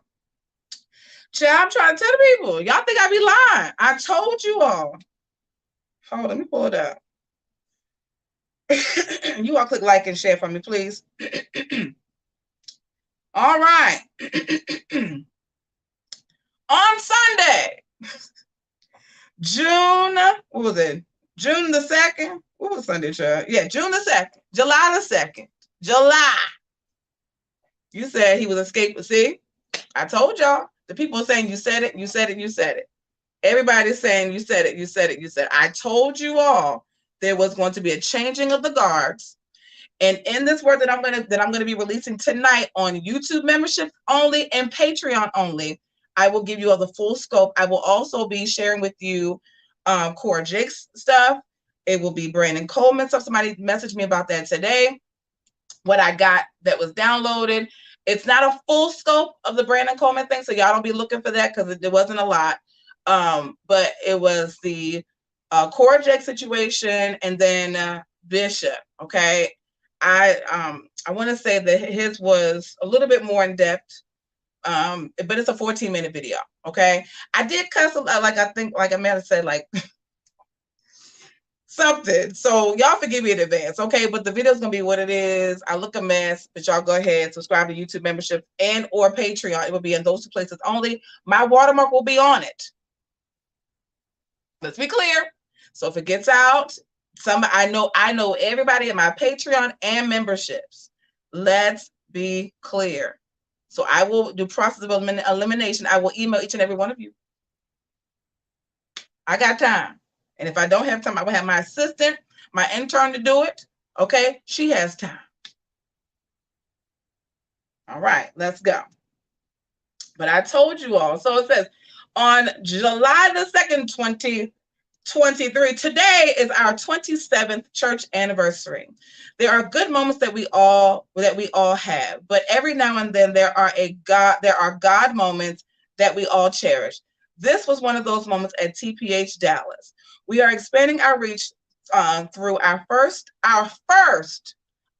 Speaker 1: Child, I'm trying to tell the people. Y'all think I be lying. I told you all. Hold on, let me pull it up. You all click like and share for me, please. All right. On Sunday, June, what was it? June the 2nd? What was Sunday, child? Yeah, June the 2nd. July the 2nd. July. You said he was escaping. See? I told y'all. The people are saying you said it, you said it, you said it. Everybody's saying you said it, you said it, you said it. I told you all there was going to be a changing of the guards. And in this word that I'm gonna be releasing tonight on YouTube membership only and Patreon only, I will give you all the full scope. I will also be sharing with you Cora Jakes stuff. It will be Brandon Coleman stuff. Somebody messaged me about that today. What I got that was downloaded. It's not a full scope of the Brandon Coleman thing, so y'all don't be looking for that because it wasn't a lot. But it was the Cora Jakes situation and then Bishop. Okay. I want to say that his was a little bit more in depth, but it's a 14-minute video. Okay, I did cuss a lot, like Amanda said, like something. So y'all forgive me in advance, okay? But the video's gonna be what it is. I look a mess, but y'all go ahead, subscribe to YouTube membership and or Patreon. It will be in those two places only. My watermark will be on it. Let's be clear. So if it gets out. I know everybody in my Patreon and memberships. Let's be clear. So I will do process of elimination. I will email each and every one of you. I got time. And if I don't have time, I will have my assistant, my intern to do it. Okay? She has time. All right, let's go. But I told you all. So it says on July the 2nd, 2023. Today is our 27th church anniversary. There are good moments that we all have, but every now and then there are God moments that we all cherish. This was one of those moments at TPH Dallas. We are expanding our reach through our first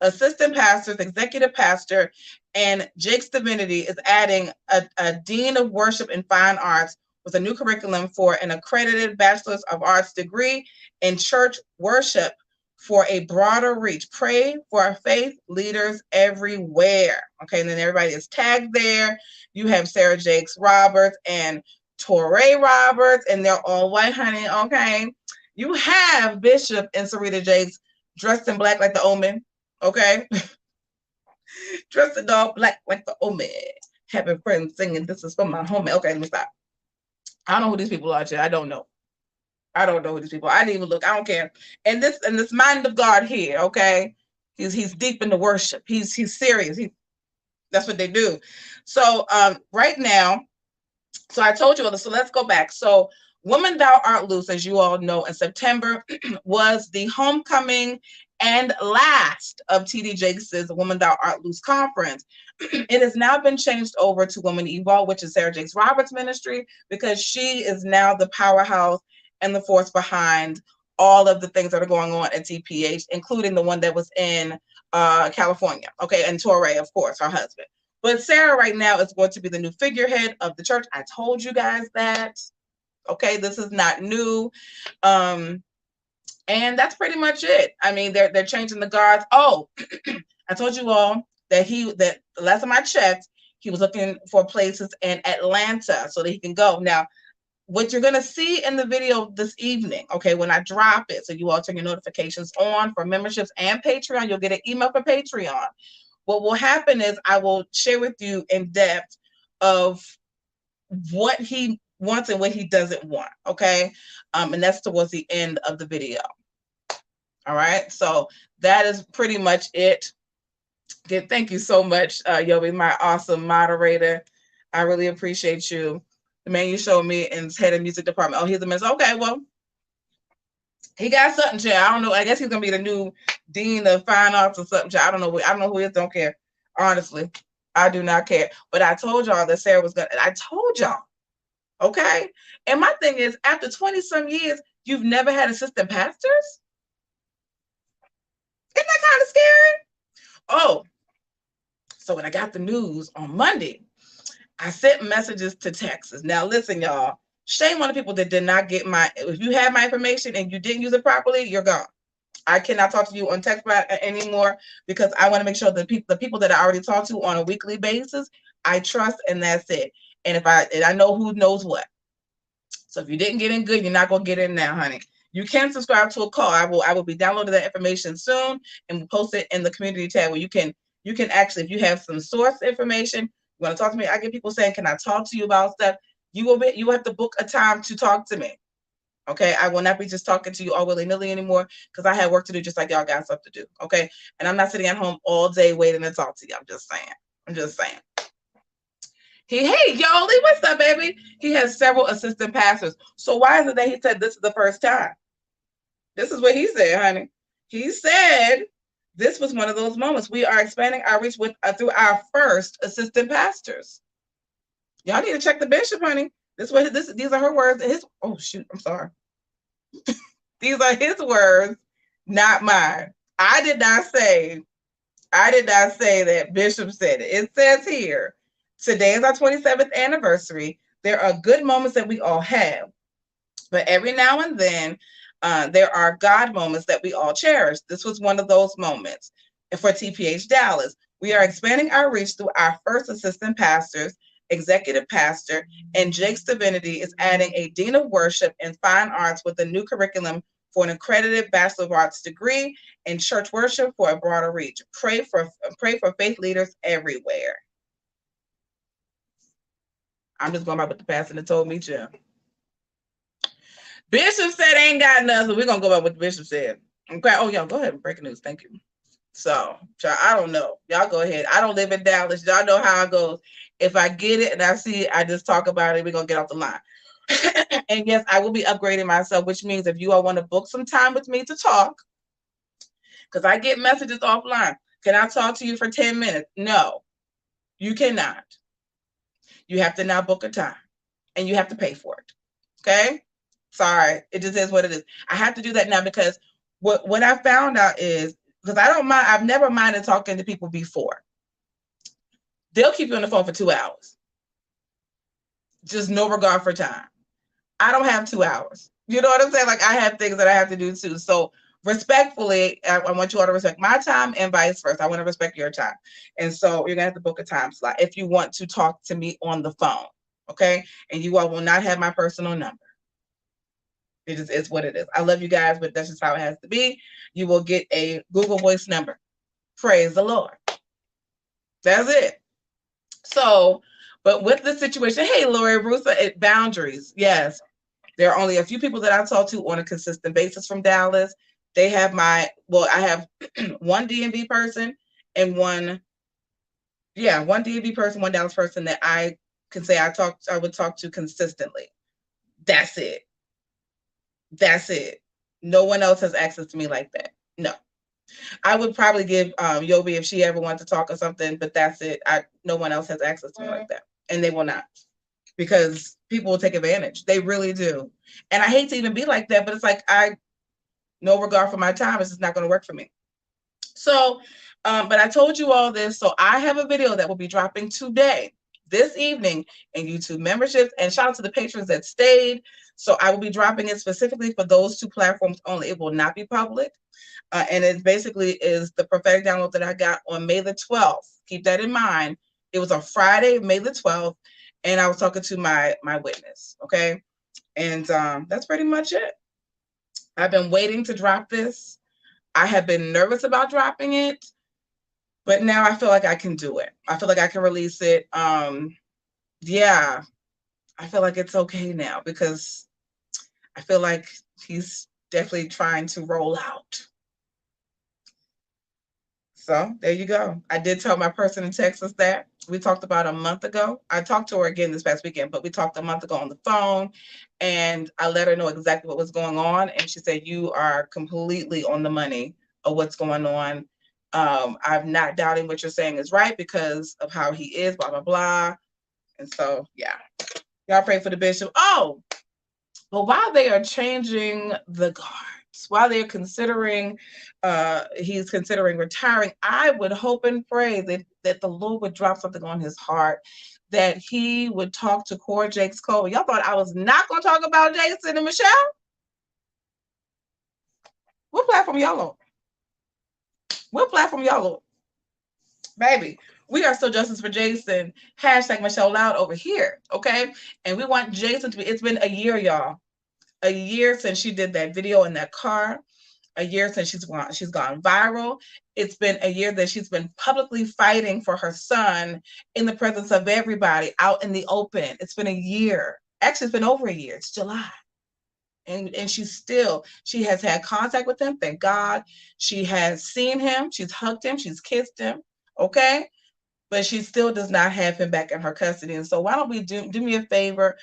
Speaker 1: assistant pastors, executive pastor, and Jakes Divinity is adding a dean of worship and fine arts with a new curriculum for an accredited Bachelor's of Arts degree in church worship for a broader reach. Pray for our faith leaders everywhere. Okay, and then everybody is tagged there. You have Cora Jakes Roberts and Torrey Roberts, and they're all white, honey. Okay, you have Bishop and Sarita Jakes dressed in black like the Omen. Okay, dressed in all black like the Omen. Having friends singing, "This is for my homie." Okay, let me stop. I don't know who these people are, I don't know. I don't know who these people are. I didn't even look. I don't care. And this mind of God here, okay? He's deep into worship. He's serious. That's what they do. So right now, so I told you all this. So let's go back. So Woman Thou Art Loose, as you all know, in September was the homecoming and last of TD Jakes' Woman Thou Art Loose conference. It has now been changed over to Woman Evolve, which is Cora Jakes Roberts' ministry, because she is now the powerhouse and the force behind all of the things that are going on at TPH, including the one that was in California. Okay, and Torrey, of course, her husband. But Sarah right now is going to be the new figurehead of the church. I told you guys that. Okay, this is not new. And that's pretty much it. I mean, they're changing the guards. Oh, I told you all that the last time I checked, he was looking for places in Atlanta so that he can go. Now, what you're going to see in the video this evening, okay, when I drop it, so you all turn your notifications on for memberships and Patreon, you'll get an email for Patreon. What will happen is I will share with you in depth of what he wants and what he doesn't want, okay? And that's towards the end of the video. All right, so that is pretty much it. Again, thank you so much, Yobi, my awesome moderator. I really appreciate you. The man you showed me and head of music department. Oh, he's a minister. Okay, well, he got something, child. I don't know. I guess he's gonna be the new dean of fine arts or something, child. I don't know. I don't know who he is. Don't care. Honestly, I do not care. But I told y'all that Sarah was gonna. I told y'all. Okay. And my thing is, after 20-some years, you've never had assistant pastors? Isn't that kind of scary? Oh, so when I got the news on Monday, I sent messages to Texas. Now, listen, y'all. Shame on the people that did not get my. If you have my information and you didn't use it properly, you're gone. I cannot talk to you on text anymore because I want to make sure that the people that I already talk to on a weekly basis, I trust, and that's it. And I know who knows what. So if you didn't get in good, you're not gonna get in now, honey. You can subscribe to a call. I will be downloading that information soon and we'll post it in the community tab where you can actually, if you have some source information, you want to talk to me. I get people saying, "Can I talk to you about stuff?" You will have to book a time to talk to me. Okay, I will not be just talking to you all willy-nilly anymore because I have work to do just like y'all got stuff to do. Okay, and I'm not sitting at home all day waiting to talk to you. I'm just saying. Hey, Yoli, what's up, baby? He has several assistant pastors. So why is it that he said this is the first time? This is what he said, honey. He said this was one of those moments. We are expanding our reach through our first assistant pastors. Y'all need to check the bishop, honey. These are her words. Oh shoot, I'm sorry. These are his words, not mine. I did not say that. Bishop said it. It says here, today is our 27th anniversary. There are good moments that we all have, but every now and then there are God moments that we all cherish. This was one of those moments. And for TPH Dallas, we are expanding our reach through our first assistant pastors, executive pastor, and Jakes Divinity is adding a dean of worship in fine arts with a new curriculum for an accredited Bachelor of Arts degree in church worship for a broader reach. Pray for faith leaders everywhere. I'm just going by what the pastor told me, Jim. Bishop said ain't got nothing, so we're going to go by what the bishop said. Okay. Oh, y'all, go ahead. Breaking news. Thank you. So, I don't know. Y'all go ahead. I don't live in Dallas. Y'all know how it goes. If I get it and I see it, I just talk about it. We're going to get off the line. And yes, I will be upgrading myself, which means if you all want to book some time with me to talk, because I get messages offline. Can I talk to you for 10 minutes? No, you cannot. You have to now book a time and you have to pay for it. Okay? Sorry. It just is what it is. I have to do that now because what I found out is, because I don't mind, I've never minded talking to people before. They'll keep you on the phone for 2 hours. Just no regard for time. I don't have 2 hours. You know what I'm saying? Like I have things that I have to do too. So respectfully, I want you all to respect my time and vice versa. I want to respect your time. And so you're going to have to book a time slot if you want to talk to me on the phone. Okay? And you all will not have my personal number. It just is what it is. I love you guys, but that's just how it has to be. You will get a Google Voice number. Praise the Lord. That's it. So, but with the situation, hey, Lori Russa, boundaries. Yes. There are only a few people that I talk to on a consistent basis from Dallas. They have I have one DMV person and one DMV person, one Dallas person that I can say I would talk to consistently. That's it. That's it. No one else has access to me like that. No. I would probably give Yobi if she ever wants to talk or something, but that's it. No one else has access to me like that. And they will not. Because people will take advantage. They really do. And I hate to even be like that, but it's like no regard for my time. It's just not going to work for me. So, but I told you all this. So I have a video that will be dropping today, this evening, in YouTube memberships. And shout out to the patrons that stayed. So I will be dropping it specifically for those 2 platforms only. It will not be public. And it basically is the prophetic download that I got on May the 12th. Keep that in mind. It was on Friday, May the 12th. And I was talking to my witness, okay? And that's pretty much it. I've been waiting to drop this. I have been nervous about dropping it, but now I feel like I can do it. I feel like I can release it. Yeah, I feel like it's okay now because I feel like he's definitely trying to roll out. So there you go. I did tell my person in Texas that we talked about a month ago. I talked to her again this past weekend, but we talked a month ago on the phone, and I let her know exactly what was going on. And she said, "You are completely on the money of what's going on. I'm not doubting what you're saying is right because of how he is, blah, blah, blah." And so, yeah, y'all pray for the bishop. Oh, but while they are changing the guards, while they're considering, he's considering retiring, I would hope and pray that the Lord would drop something on his heart, that he would talk to Cora Jakes. Y'all thought I was not going to talk about Jason and Michelle? What platform y'all on? What platform y'all on? Baby, we are still Justice for Jason. Hashtag Michelle Loud over here, okay? And we want Jason to be, it's been a year, y'all. A year since she did that video in that car. A year since she's gone viral. It's been a year that she's been publicly fighting for her son in the presence of everybody out in the open. It's been a year. Actually, it's been over a year. It's July. And she has had contact with him. Thank God. She has seen him. She's hugged him. She's kissed him. Okay. But she still does not have him back in her custody. And so why don't we do me a favor?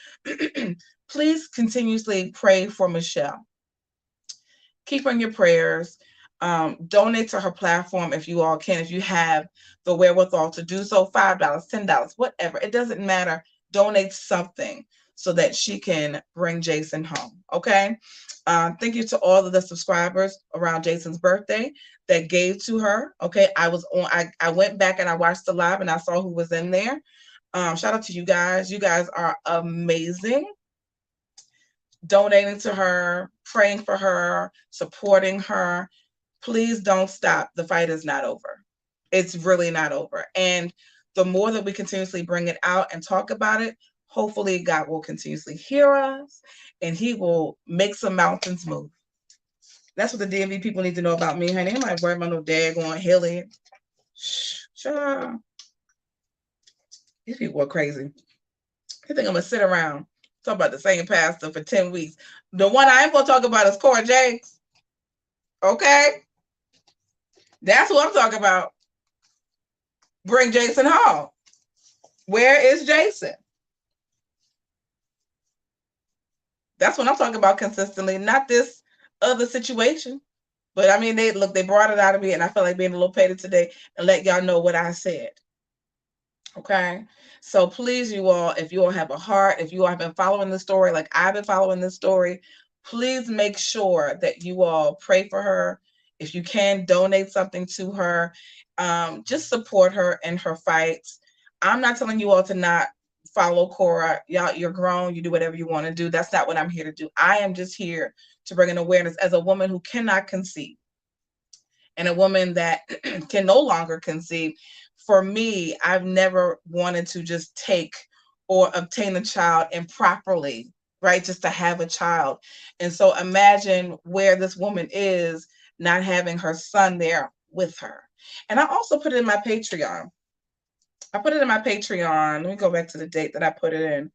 Speaker 1: Please continuously pray for Michelle. Keep her in your prayers. Donate to her platform if you all can. If you have the wherewithal to do so, $5, $10, whatever. It doesn't matter. Donate something so that she can bring Jason home. Okay. Thank you to all of the subscribers around Jason's birthday that gave to her. Okay. I went back and I watched the live and I saw who was in there. Shout out to you guys. You guys are amazing. Donating to her, praying for her, supporting her. Please don't stop. The fight is not over. It's really not over. And the more that we continuously bring it out and talk about it, hopefully God will continuously hear us and he will make some mountains move. That's what the DMV people need to know about me, honey. I might worry about no daggone hilly. Sure. These people are crazy. They think I'm going to sit around talk about the same pastor for 10 weeks. The one I ain't going to talk about is Cora Jakes. Okay? That's what I'm talking about. Bring Jason home. Where is Jason? That's what I'm talking about consistently, not this other situation. But I mean, they brought it out of me, and I felt like being a little petty today and let y'all know what I said. Okay? So please, you all, if you all have a heart, if you all have been following the story like I've been following this story, please make sure that you all pray for her. If you can, donate something to her. Just support her in her fights. I'm not telling you all to not follow Cora. Y'all, you're grown. You do whatever you want to do. That's not what I'm here to do. I am just here to bring an awareness as a woman who cannot conceive and a woman that can no longer conceive. For me, I've never wanted to just take or obtain a child improperly, right? Just to have a child. And so imagine where this woman is not having her son there with her. And I also put it in my Patreon. Let me go back to the date that I put it in.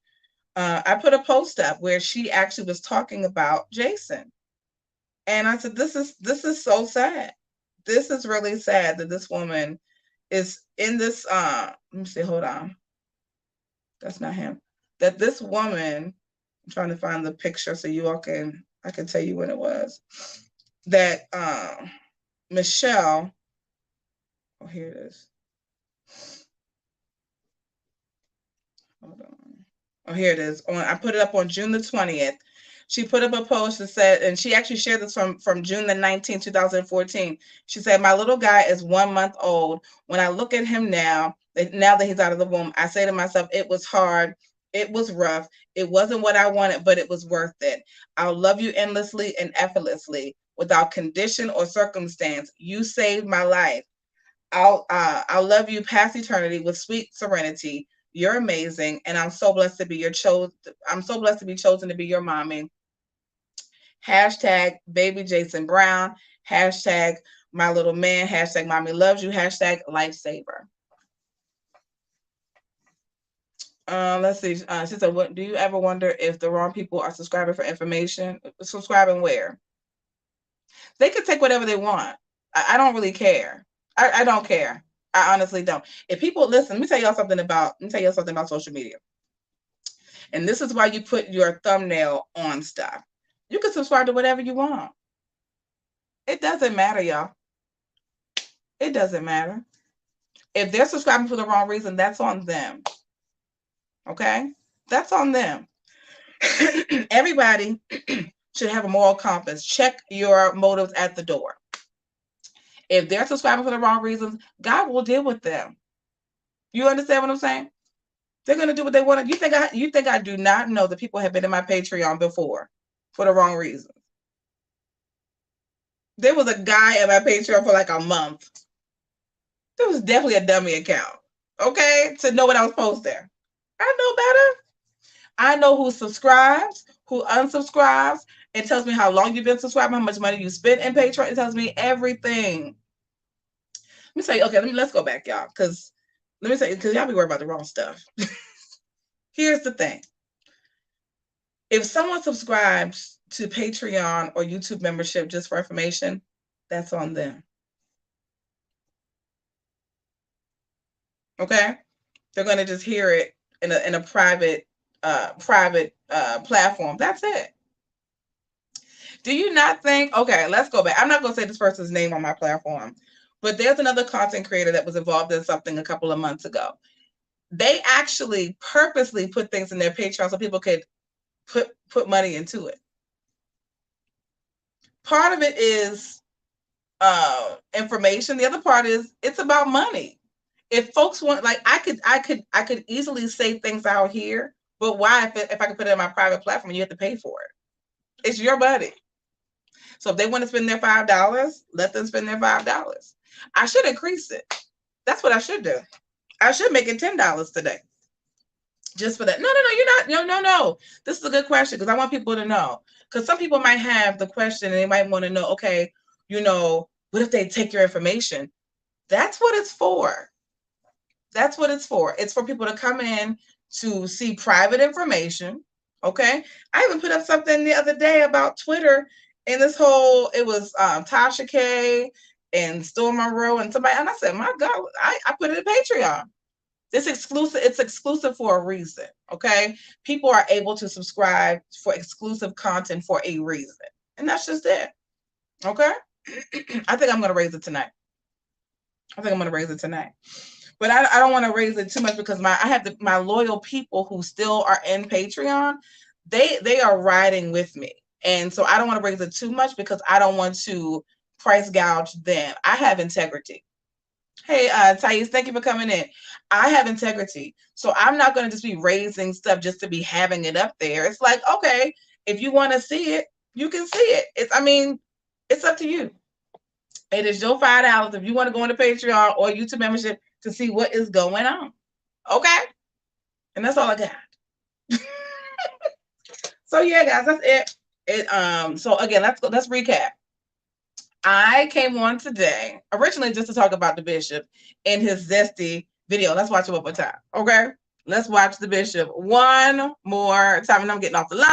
Speaker 1: I put a post up where she actually was talking about Jason. And I said, this is so sad. This is really sad that this woman is in this, let me see, hold on. That's not him. That this woman, I'm trying to find the picture so you all I can tell you when it was. That Michelle, oh, here it is. Hold on. Oh, here it is. I put it up on June the 20th. She put up a post that said, and she actually shared this from June the 19th, 2014. She said, "My little guy is 1 month old. When I look at him now that he's out of the womb, I say to myself, it was hard. It was rough. It wasn't what I wanted, but it was worth it. I'll love you endlessly and effortlessly without condition or circumstance. You saved my life. I'll love you past eternity with sweet serenity. You're amazing, and I'm so blessed to be chosen to be your mommy. Hashtag baby Jason Brown. Hashtag my little man. Hashtag mommy loves you. Hashtag lifesaver." Let's see. She said, "What do you ever wonder if the wrong people are subscribing for information? Subscribing where? They could take whatever they want. I don't really care. I don't care. I honestly don't. If people listen, let me tell y'all something about social media. And this is why you put your thumbnail on stuff. You can subscribe to whatever you want. It doesn't matter, y'all. It doesn't matter. If they're subscribing for the wrong reason, that's on them. Okay? That's on them. Everybody should have a moral compass. Check your motives at the door. If they're subscribing for the wrong reasons, God will deal with them. You understand what I'm saying? They're going to do what they want to. You think I do not know that people have been in my Patreon before for the wrong reasons? There was a guy at my Patreon for like a month. There was definitely a dummy account. Okay? To know what I was posting. I know better. I know who subscribes, who unsubscribes. It tells me how long you've been subscribing, how much money you spent in Patreon. It tells me everything. Let me say, okay, let's go back, y'all. Because y'all be worried about the wrong stuff. Here's the thing. If someone subscribes to Patreon or YouTube membership just for information, that's on them. Okay? They're going to just hear it in a private platform. That's it. Do you not think, okay, let's go back. I'm not going to say this person's name on my platform, but there's another content creator that was involved in something a couple of months ago. They actually purposely put things in their Patreon so people could put money into it. Part of it is information. The other part is it's about money. If folks want, like, I could easily say things out here, but why if I could put it in my private platform, you have to pay for it. It's your money. So if they want to spend their $5, let them spend their $5. I should increase it. That's what I should do. I should make it $10 today. Just for that. No, you're not. No. This is a good question because I want people to know. Because some people might have the question and they might want to know, okay, what if they take your information? That's what it's for. That's what it's for. It's for people to come in to see private information. Okay. I even put up something the other day about Twitter and this whole, it was Tasha K and Storm Monroe and somebody, and I said, my God, I put it in Patreon. It's exclusive for a reason. Okay. People are able to subscribe for exclusive content for a reason. And that's just it. Okay. I think I'm going to raise it tonight. But I don't want to raise it too much because I have my loyal people who still are in Patreon. They are riding with me. And so I don't want to raise it too much because I don't want to price gouge them. I have integrity. Hey, Thais, thank you for coming in. I have integrity. So I'm not going to just be raising stuff just to be having it up there. It's like, okay, if you want to see it, you can see it. It's up to you. It is your $5 if you want to go into Patreon or YouTube membership to see what is going on. Okay? And that's all I got. So yeah, guys, that's it. So again, let's recap. I came on today originally just to talk about the bishop and his zesty video. Let's watch it one more time. Okay? Let's watch the bishop one more time and I'm getting off the line.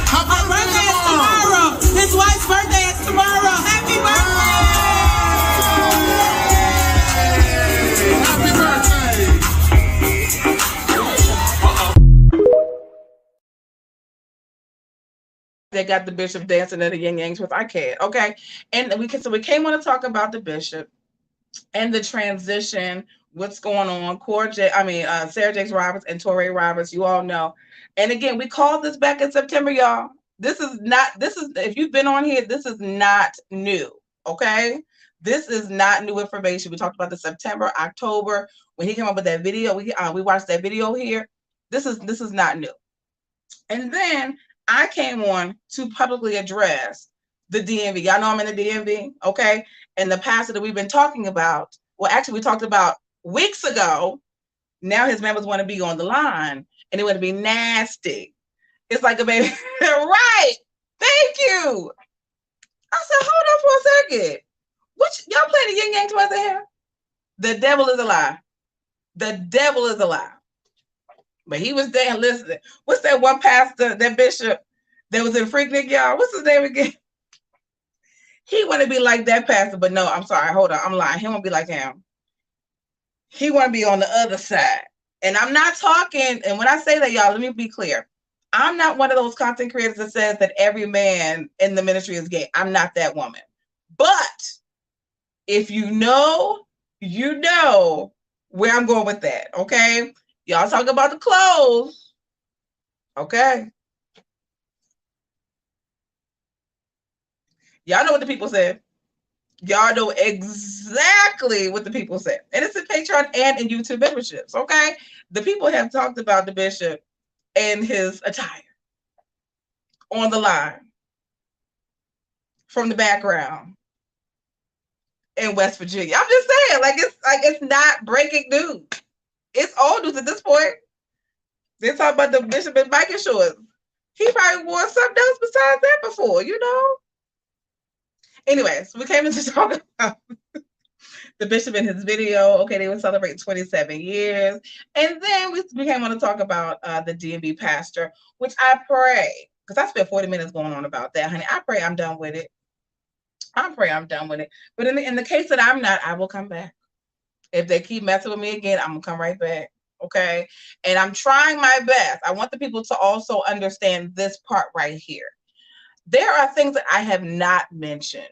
Speaker 2: Happy birthday is tomorrow. His wife's birthday is tomorrow. Happy birthday! Happy birthday!
Speaker 1: They got the bishop dancing at a Ying Yang with. I can't. Okay, and we came on to talk about the bishop and the transition. What's going on? Sarah Jakes Roberts and Touré Roberts. You all know. And again, we called this back in September, y'all. This is if you've been on here, this is not new. Okay, this is not new information. We talked about the September, October when he came up with that video. We watched that video here. This is not new. And then I came on to publicly address the DMV. Y'all know I'm in the DMV, okay? And the pastor that we've been talking about, well, actually we talked about weeks ago. Now his members want to be on the line and they want to be nasty. It's like a baby. Right. Thank you. I said, hold on for a second. Y'all playing the Yin Yang Twins in here? The devil is a lie. The devil is a lie. But he was there listening. What's that one pastor, that bishop that was in Freaknik, y'all? What's his name again? He want to be like that pastor, but no, I'm sorry. Hold on. I'm lying. He won't be like him. He want to be on the other side. And I'm not talking, and when I say that, y'all, let me be clear. I'm not one of those content creators that says that every man in the ministry is gay. I'm not that woman. But if you know where I'm going with that, okay? Y'all talk about the clothes, okay? Y'all know what the people said. Y'all know exactly what the people said. And it's in Patreon and in YouTube memberships, okay? The people have talked about the bishop and his attire on the line from the background in West Virginia. I'm just saying, it's not breaking news. It's old news at this point. They're talking about the bishop in biking shorts. He probably wore something else besides that before, you know? Anyways, we came in to talk about the bishop in his video. Okay, they were celebrating 27 years. And then we came on to talk about the DMV pastor, which I pray, because I spent 40 minutes going on about that, honey. I pray I'm done with it. I pray I'm done with it. But in the case that I'm not, I will come back. If they keep messing with me again, I'm going to come right back. Okay? And I'm trying my best. I want the people to also understand this part right here. There are things that I have not mentioned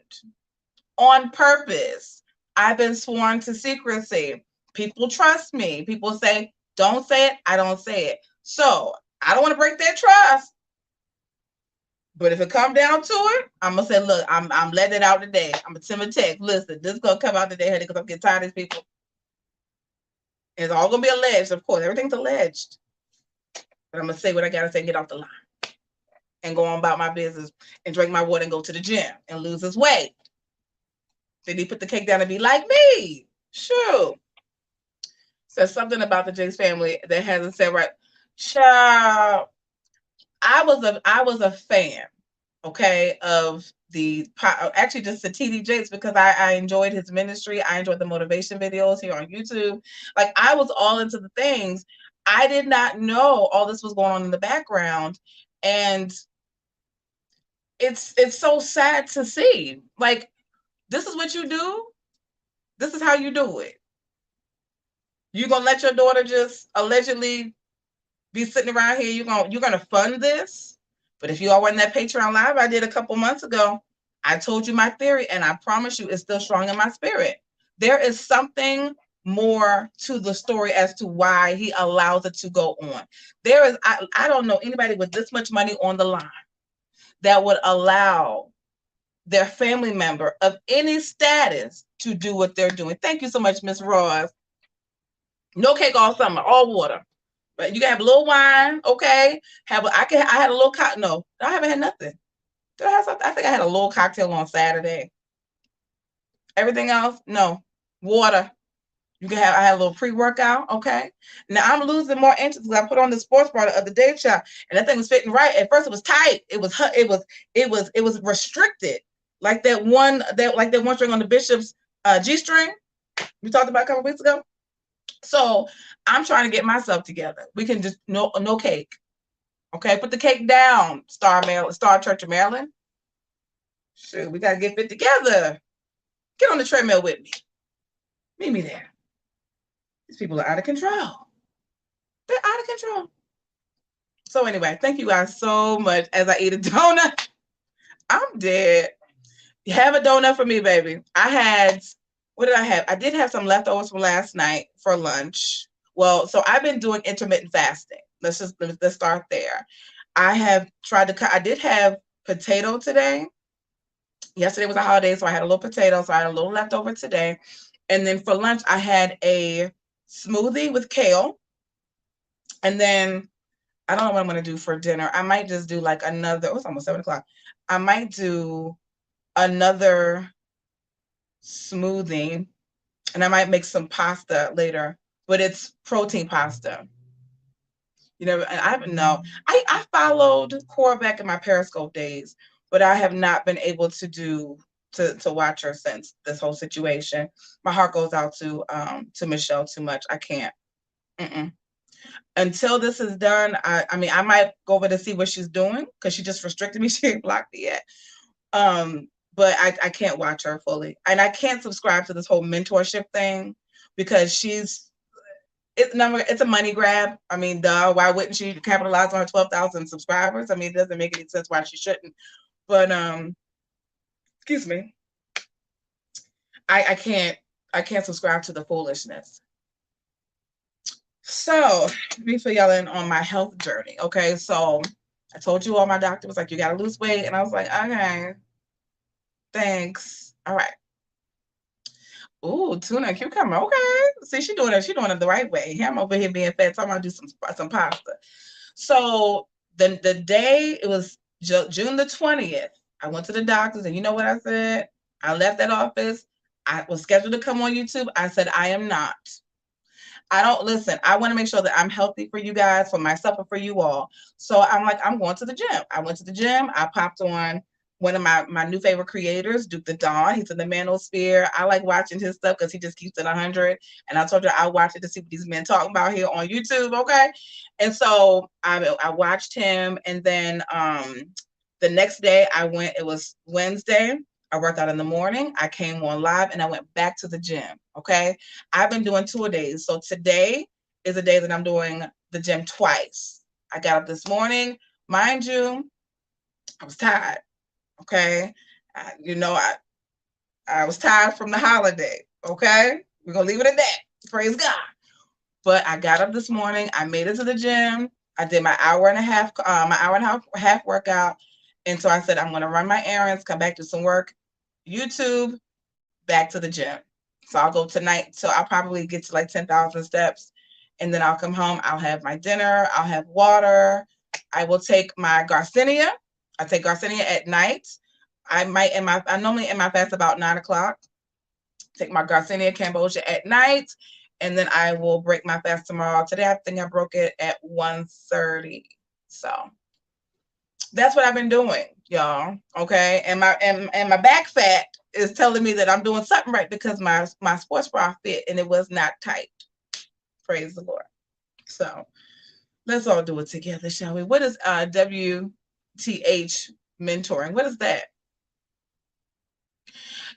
Speaker 1: on purpose. I've been sworn to secrecy. People trust me. People say, don't say it. I don't say it. So I don't want to break their trust. But if it come down to it, I'm going to say, look, I'm letting it out today. I'm going to send a text. Listen, this is going to come out today, honey, because I'm getting tired of these people. It's all going to be alleged, of course. Everything's alleged. But I'm going to say what I got to say, get off the line. And go on about my business and drink my water and go to the gym and lose his weight. Then he put the cake down and be like me. Sure. Says something about the Jakes family that hasn't said right. Child, I was a fan, okay, of actually just the TD Jakes, because I enjoyed his ministry. I enjoyed the motivation videos here on YouTube. Like, I was all into the things. I did not know all this was going on in the background. And it's so sad to see. Like, this is what you do. This is how you do it. You're gonna let your daughter just allegedly be sitting around here. You're gonna fund this. But if you all were in that Patreon live I did a couple months ago, I told you my theory, and I promise you it's still strong in my spirit. There is something more to the story as to why he allows it to go on. There is, I don't know anybody with this much money on the line that would allow their family member of any status to do what they're doing. Thank you so much, Miss Ross. No cake all summer, all water. But you can have a little wine, okay? I had a little cocktail. No, I haven't had nothing. Did I have something? I think I had a little cocktail on Saturday. Everything else, no. Water. I had a little pre-workout, okay? Now I'm losing more inches because I put on the sports bra the other day, child, and that thing was fitting right. At first it was tight. It was restricted. Like that one string on the bishop's G-string we talked about a couple weeks ago. So I'm trying to get myself together. We can just no cake. Okay, put the cake down, Star Church of Maryland. Shoot, we gotta get fit together. Get on the treadmill with me. Meet me there. These people are out of control. They're out of control. So anyway, thank you guys so much. As I eat a donut, I'm dead. You have a donut for me, baby. What did I have? I did have some leftovers from last night for lunch. Well, so I've been doing intermittent fasting. Let's start there. I have tried to I did have potato today. Yesterday was a holiday, so I had a little potato, so I had a little leftover today. And then for lunch, I had a smoothie with kale. And then I don't know what I'm going to do for dinner. I might just do like another, it's almost 7 o'clock. I might do another smoothie, and I might make some pasta later, but it's protein pasta. You know, I followed Cora back in my Periscope days, but I have not been able to watch her since this whole situation. My heart goes out to Michelle too much. I can't. Until this is done, I mean, I might go over to see what she's doing because she just restricted me. She ain't blocked me yet. but I can't watch her fully. And I can't subscribe to this whole mentorship thing because it's a money grab. I mean, duh, why wouldn't she capitalize on her 12,000 subscribers? I mean, it doesn't make any sense why she shouldn't. But excuse me. I can't subscribe to the foolishness. So let me fill y'all in on my health journey. Okay, so I told you all my doctor was like, you gotta lose weight. And I was like, okay, thanks. All right. Ooh, tuna and cucumber. Okay. See, she's doing it the right way. I'm over here being fat, so I'm gonna do some pasta. So the day it was June the 20th, I went to the doctors, and you know what I said? I left that office. I was scheduled to come on YouTube. I said, I am not. I don't listen. I want to make sure that I'm healthy for you guys, for myself, and for you all. So I'm like, I'm going to the gym. I went to the gym. I popped on one of my new favorite creators, Duke the Dawn. He's in the manosphere. I like watching his stuff because he just keeps it 100. And I told you I watch it to see what these men talking about here on YouTube. Okay. And so I watched him. And then the next day I went, it was Wednesday. I worked out in the morning. I came on live and I went back to the gym. Okay. I've been doing 2-a-days. So today is a day that I'm doing the gym twice. I got up this morning. Mind you, I was tired. Okay. I was tired from the holiday. Okay. We're going to leave it at that. Praise God. But I got up this morning. I made it to the gym. I did my hour and a half workout. And so I said, I'm going to run my errands, come back to some work, YouTube, back to the gym. So I'll go tonight. So I'll probably get to like 10,000 steps. And then I'll come home. I'll have my dinner. I'll have water. I will take my Garcinia. I take Garcinia at night. I normally end my fast about 9 o'clock. Take my Garcinia Cambogia at night. And then I will break my fast tomorrow. Today, I think I broke it at 1:30. So that's what I've been doing, y'all. Okay. And my back fat is telling me that I'm doing something right because my sports bra fit and it was not tight. Praise the Lord. So let's all do it together, shall we? What is WTH mentoring? What is that?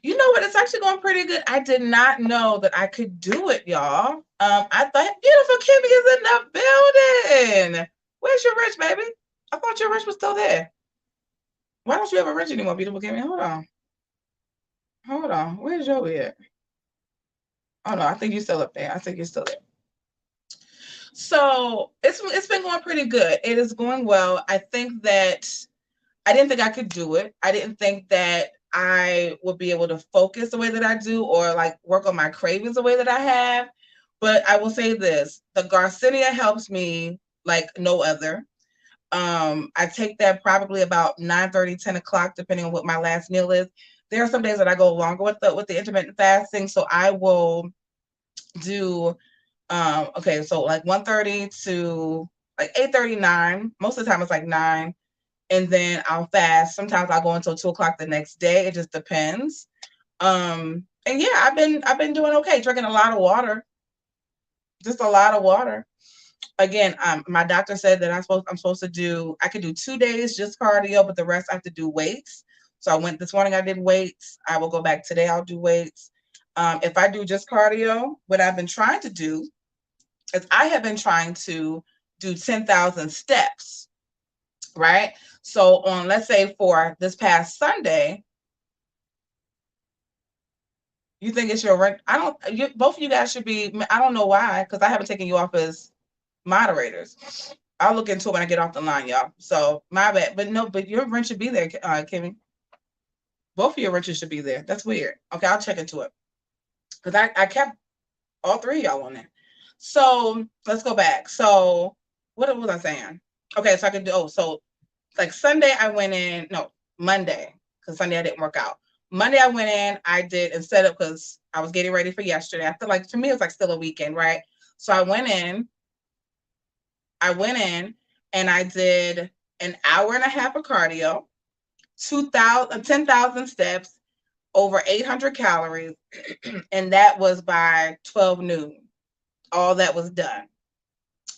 Speaker 1: You know what? It's actually going pretty good. I did not know that I could do it, y'all. I thought beautiful Kimmy is in the building. Where's your Rich, baby? I thought your Rich was still there. Why don't you have a Rich anymore, beautiful Kimmy? Hold on. Where's your at? Oh no, I think you're still up there. I think you're still there. So it's been going pretty good. It is going well. I think that I didn't think I could do it. I didn't think that I would be able to focus the way that I do or like work on my cravings the way that I have. But I will say this, the Garcinia helps me like no other. I take that probably about 9:30, 10 o'clock, depending on what my last meal is. There are some days that I go longer with the intermittent fasting. So I will do, okay, so like 1:30 to like 8:39. Most of the time it's like 9. And then I'll fast. Sometimes I'll go until 2 o'clock the next day. It just depends. And yeah, I've been doing okay, drinking a lot of water. Just a lot of water. Again, my doctor said that I could do 2 days just cardio, but the rest I have to do weights. So I went this morning, I did weights. I will go back today, I'll do weights. If I do just cardio, what I've been trying to do is I have been trying to do 10,000 steps, right? So on, let's say for this past Sunday, you think it's your rent? Both of you guys should be, I don't know why, because I haven't taken you off as moderators. I'll look into it when I get off the line, y'all. So my bad, but your rent should be there, Kimmy. Both of your renters should be there. That's weird. Okay, I'll check into it. Because I kept all 3 of y'all on there. So let's go back. So what was I saying? Okay, so I can do, so like Sunday I went in, no, Monday, because Sunday I didn't work out. Monday I went in, I did, instead of, because I was getting ready for yesterday. I feel like, to me, it's like still a weekend, right? So I went in and I did an hour and a half of cardio, 10,000 steps, over 800 calories, and that was by 12 noon. All that was done.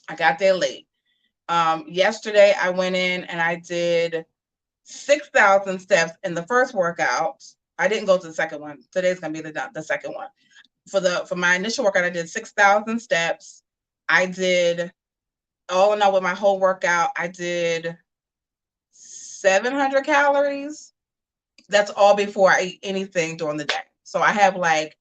Speaker 1: I got there late. Yesterday I went in and I did 6,000 steps in the first workout. I didn't go to the second one. Today's gonna be the second one. For my initial workout, I did 6,000 steps. I did, all in all, with my whole workout, I did 700 calories. That's all before I eat anything during the day. So I have like,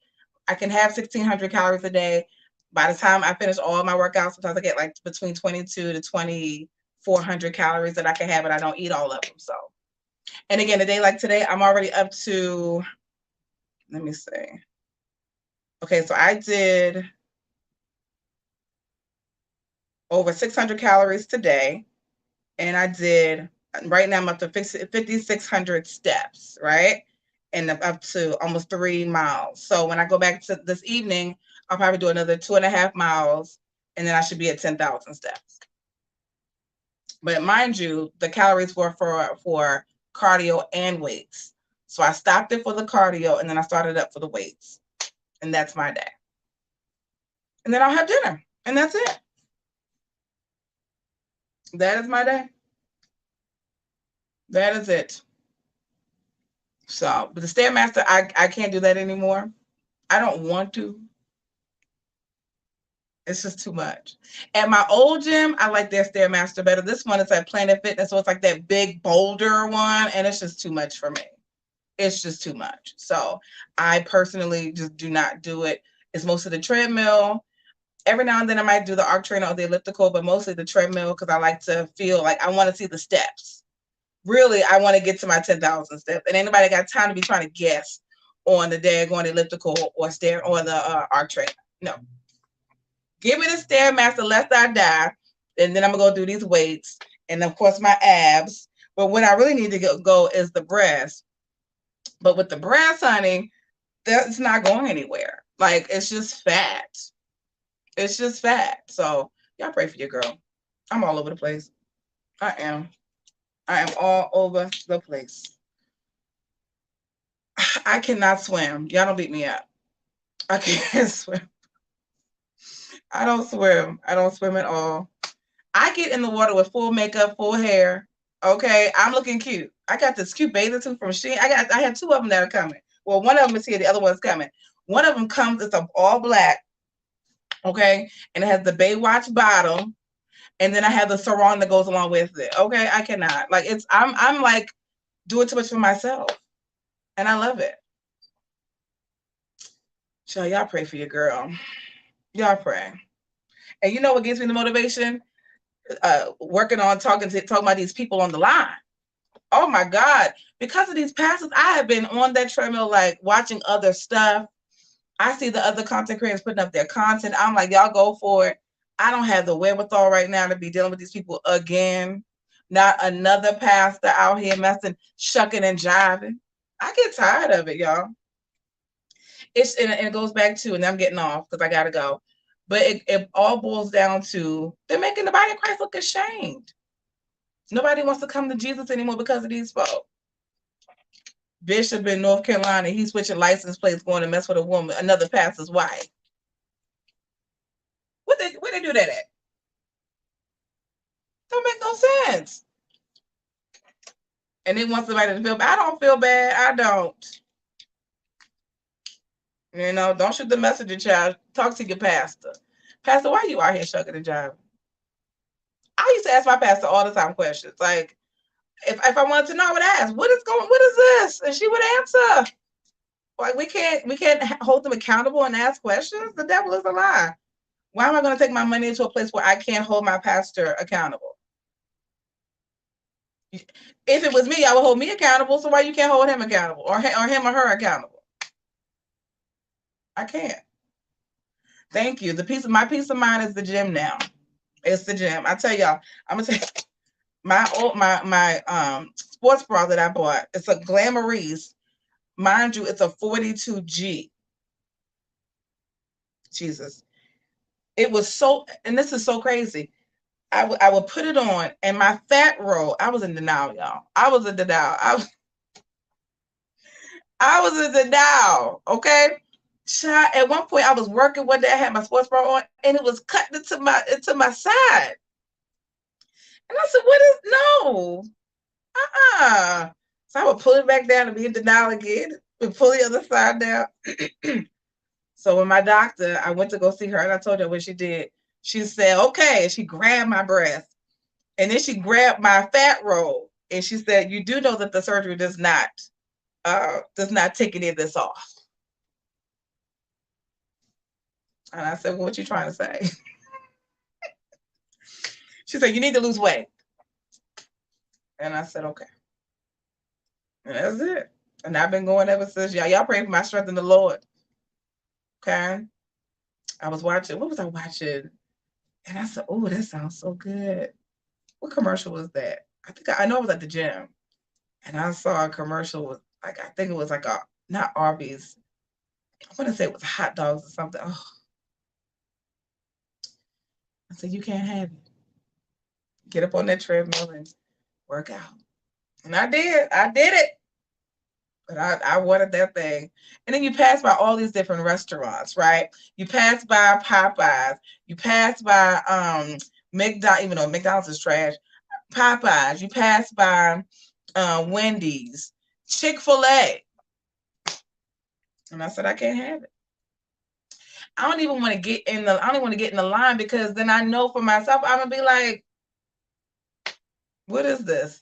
Speaker 1: I can have 1,600 calories a day. By the time I finish all my workouts, sometimes I get like between 22 to 2,400 calories that I can have, and I don't eat all of them. So, and again, a day like today, I'm already up to, let me see. Okay, so I did over 600 calories today, and I did, right now I'm up to 5,600 steps, right? And up to almost 3 miles. So when I go back to this evening, I'll probably do another 2.5 miles, and then I should be at 10,000 steps. But mind you, the calories were for cardio and weights. So I stopped it for the cardio, and then I started up for the weights. And that's my day. And then I'll have dinner, and that's it. That is my day. That is it. So, but the Stairmaster, I can't do that anymore. I don't want to. It's just too much. At my old gym, I like their Stairmaster better. This one is at Planet Fitness, so it's like that big boulder one, and it's just too much for me. It's just too much. So I personally just do not do it. It's mostly the treadmill. Every now and then I might do the arc trainer or the elliptical, but mostly the treadmill because I like to feel like I want to see the steps. Really, I want to get to my 10,000 steps. And ain't nobody got time to be trying to guess on the day going elliptical or stair or the arc trainer. No. Give me the Stairmaster lest I die. And then I'm going to go do these weights. And of course, my abs. But what I really need to go is the breast. But with the breast, honey, that's not going anywhere. Like, it's just fat. It's just fat. So y'all pray for your girl. I'm all over the place. I am all over the place. I cannot swim. Y'all don't beat me up. I can't swim. I don't swim. I don't swim at all. I get in the water with full makeup, full hair. Okay, I'm looking cute. I got this cute bathing suit from Shein. I have 2 of them that are coming. Well, one of them is here. The other one's coming. One of them comes. It's all black. Okay, and it has the Baywatch bottom. And then I have the sarong that goes along with it. Okay, I cannot. Like, I'm like doing too much for myself. And I love it. So y'all pray for your girl. Y'all pray. And you know what gives me the motivation? Working on talking about these people on the line. Oh my God. Because of these passes, I have been on that treadmill, like watching other stuff. I see the other content creators putting up their content. I'm like, y'all go for it. I don't have the wherewithal right now to be dealing with these people again. Not another pastor out here messing, shucking and jiving. I get tired of it, y'all. And it goes back to, and I'm getting off because I gotta go. But it all boils down to they're making the body of Christ look ashamed. Nobody wants to come to Jesus anymore because of these folks. Bishop in North Carolina, he's switching license plates, going to mess with a woman, another pastor's wife. Where they do that at? Don't make no sense. And they want somebody to feel bad. I don't feel bad. I don't. You know, don't shoot the messenger, child. Talk to your pastor. Pastor, why are you out here shucking and jiving? I used to ask my pastor all the time questions. Like, if I wanted to know, I would ask, what is this? And she would answer. Like, we can't hold them accountable and ask questions. The devil is a lie. Why am I going to take my money into a place where I can't hold my pastor accountable? If it was me, I would hold me accountable. So why you can't hold him accountable or him or her accountable? I can't. Thank you. My peace of mind is the gym now. It's the gym. I tell y'all, I'm gonna take my sports bra that I bought. It's a Glamourese. Mind you, it's a 42G. Jesus. It was so, and this is so crazy. I would put it on, and my fat roll, I was in denial, y'all. I was in denial. I was in denial, okay? At one point, I was working one day. I had my sports bra on, and it was cutting into my side. And I said, "What is no? So I would pull it back down and be in denial again and pull the other side down. So when my doctor, I went to go see her and I told her what she did. She said, okay. And she grabbed my breast. And then she grabbed my fat roll. And she said, you do know that the surgery does not take any of this off. And I said, well, what you trying to say? She said, you need to lose weight. And I said, okay. And that's it. And I've been going ever since. Y'all pray for my strength in the Lord. Okay. I was watching, what was I watching? And I said, oh, that sounds so good. What commercial was that? I know it was at the gym. And I saw a commercial with, like, I think it was like not Arby's. I want to say it was hot dogs or something. Oh. I said, you can't have it. Get up on that treadmill and work out. And I did it. But I wanted that thing. And then you pass by all these different restaurants, right? You pass by Popeyes. You pass by McDonald's, even though McDonald's is trash. Popeyes. You pass by Wendy's, Chick-fil-A. And I said, I can't have it. I don't even want to get in the line because then I know for myself, I'm gonna be like, what is this?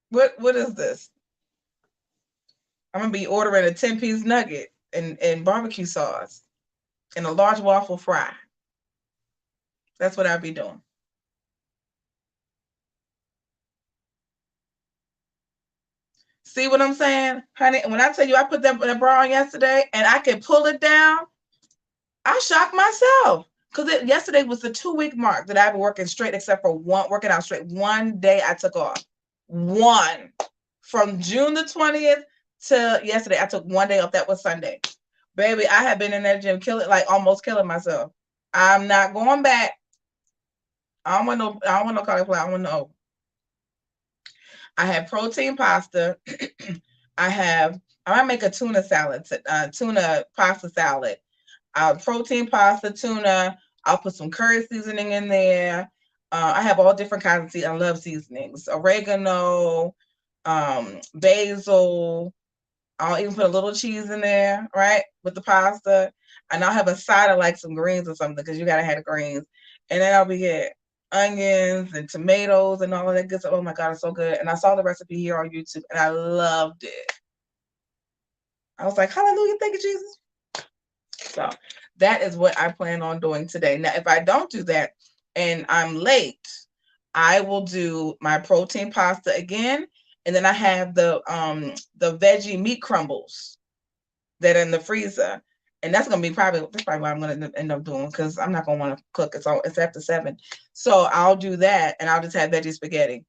Speaker 1: What is this? I'm gonna be ordering a 10-piece nugget and barbecue sauce and a large waffle fry. That's what I'd be doing. See what I'm saying, honey? When I tell you I put that bra on yesterday and I could pull it down, I shocked myself. Because yesterday was the 2-week mark that I've been working straight, except for working out straight. One day I took off. One. From June the 20th to yesterday, I took one day off. That was Sunday. Baby, I have been in that gym almost killing myself. I'm not going back. I don't want no cauliflower. I want no. I have protein pasta. I might make a tuna salad, tuna pasta salad. Protein pasta, tuna. I'll put some curry seasoning in there. I have all different kinds of I love seasonings. Oregano, basil. I'll even put a little cheese in there, right, with the pasta. And I'll have a side of like some greens or something because you got to have the greens. And then I'll be get onions and tomatoes and all of that good stuff. Oh my God, it's so good. And I saw the recipe here on YouTube and I loved it. I was like, hallelujah, thank you, Jesus. So that is what I plan on doing today. Now, if I don't do that and I'm late, I will do my protein pasta again. And then I have the veggie meat crumbles that are in the freezer. And that's probably what I'm going to end up doing because I'm not going to want to cook. It's after 7. So I'll do that and I'll just have veggie spaghetti.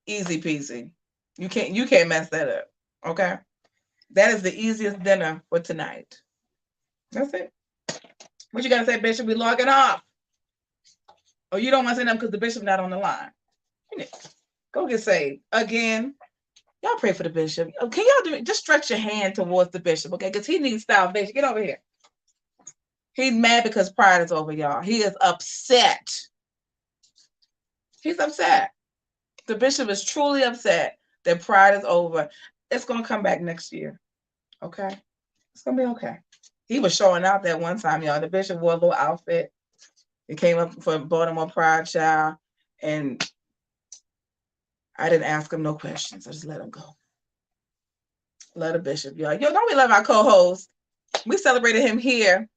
Speaker 1: Easy peasy. You can't mess that up. Okay? That is the easiest dinner for tonight. That's it. What you got to say, Bishop? We logging off. Oh, you don't want to say nothing because the bishop not on the line. Go get saved. Again, y'all pray for the bishop. Can y'all just stretch your hand towards the bishop, okay? Because he needs salvation. Get over here. He's mad because pride is over, y'all. He is upset. He's upset. The bishop is truly upset that pride is over. It's going to come back next year, okay? It's going to be okay. He was showing out that one time, y'all. The bishop wore a little outfit. He came up for Baltimore Pride, child, and I didn't ask him no questions. I just let him go. Love the bishop, y'all. Yo, don't we love our co-host? We celebrated him here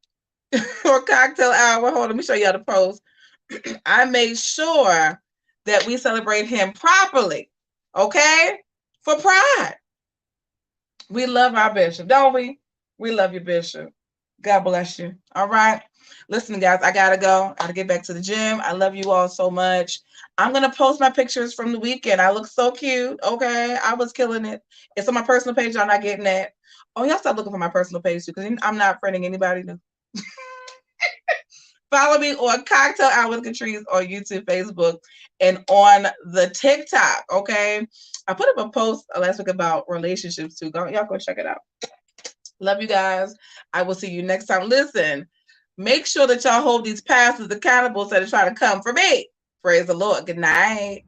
Speaker 1: for cocktail hour. Hold on, let me show y'all the post. I made sure that we celebrate him properly, okay? For Pride. We love our bishop, don't we? We love you, bishop. God bless you. All right. Listen, guys, I got to go. I got to get back to the gym. I love you all so much. I'm going to post my pictures from the weekend. I look so cute. Okay. I was killing it. It's on my personal page. Y'all not getting that. Oh, y'all stop looking for my personal page too, because I'm not friending anybody new. Follow me on Cocktail Hour with Catrice on YouTube, Facebook, and on the TikTok. Okay. I put up a post last week about relationships too. Y'all go check it out. Love you guys. I will see you next time. Listen, make sure that y'all hold these pastors accountable so they try to come for me. Praise the Lord. Good night.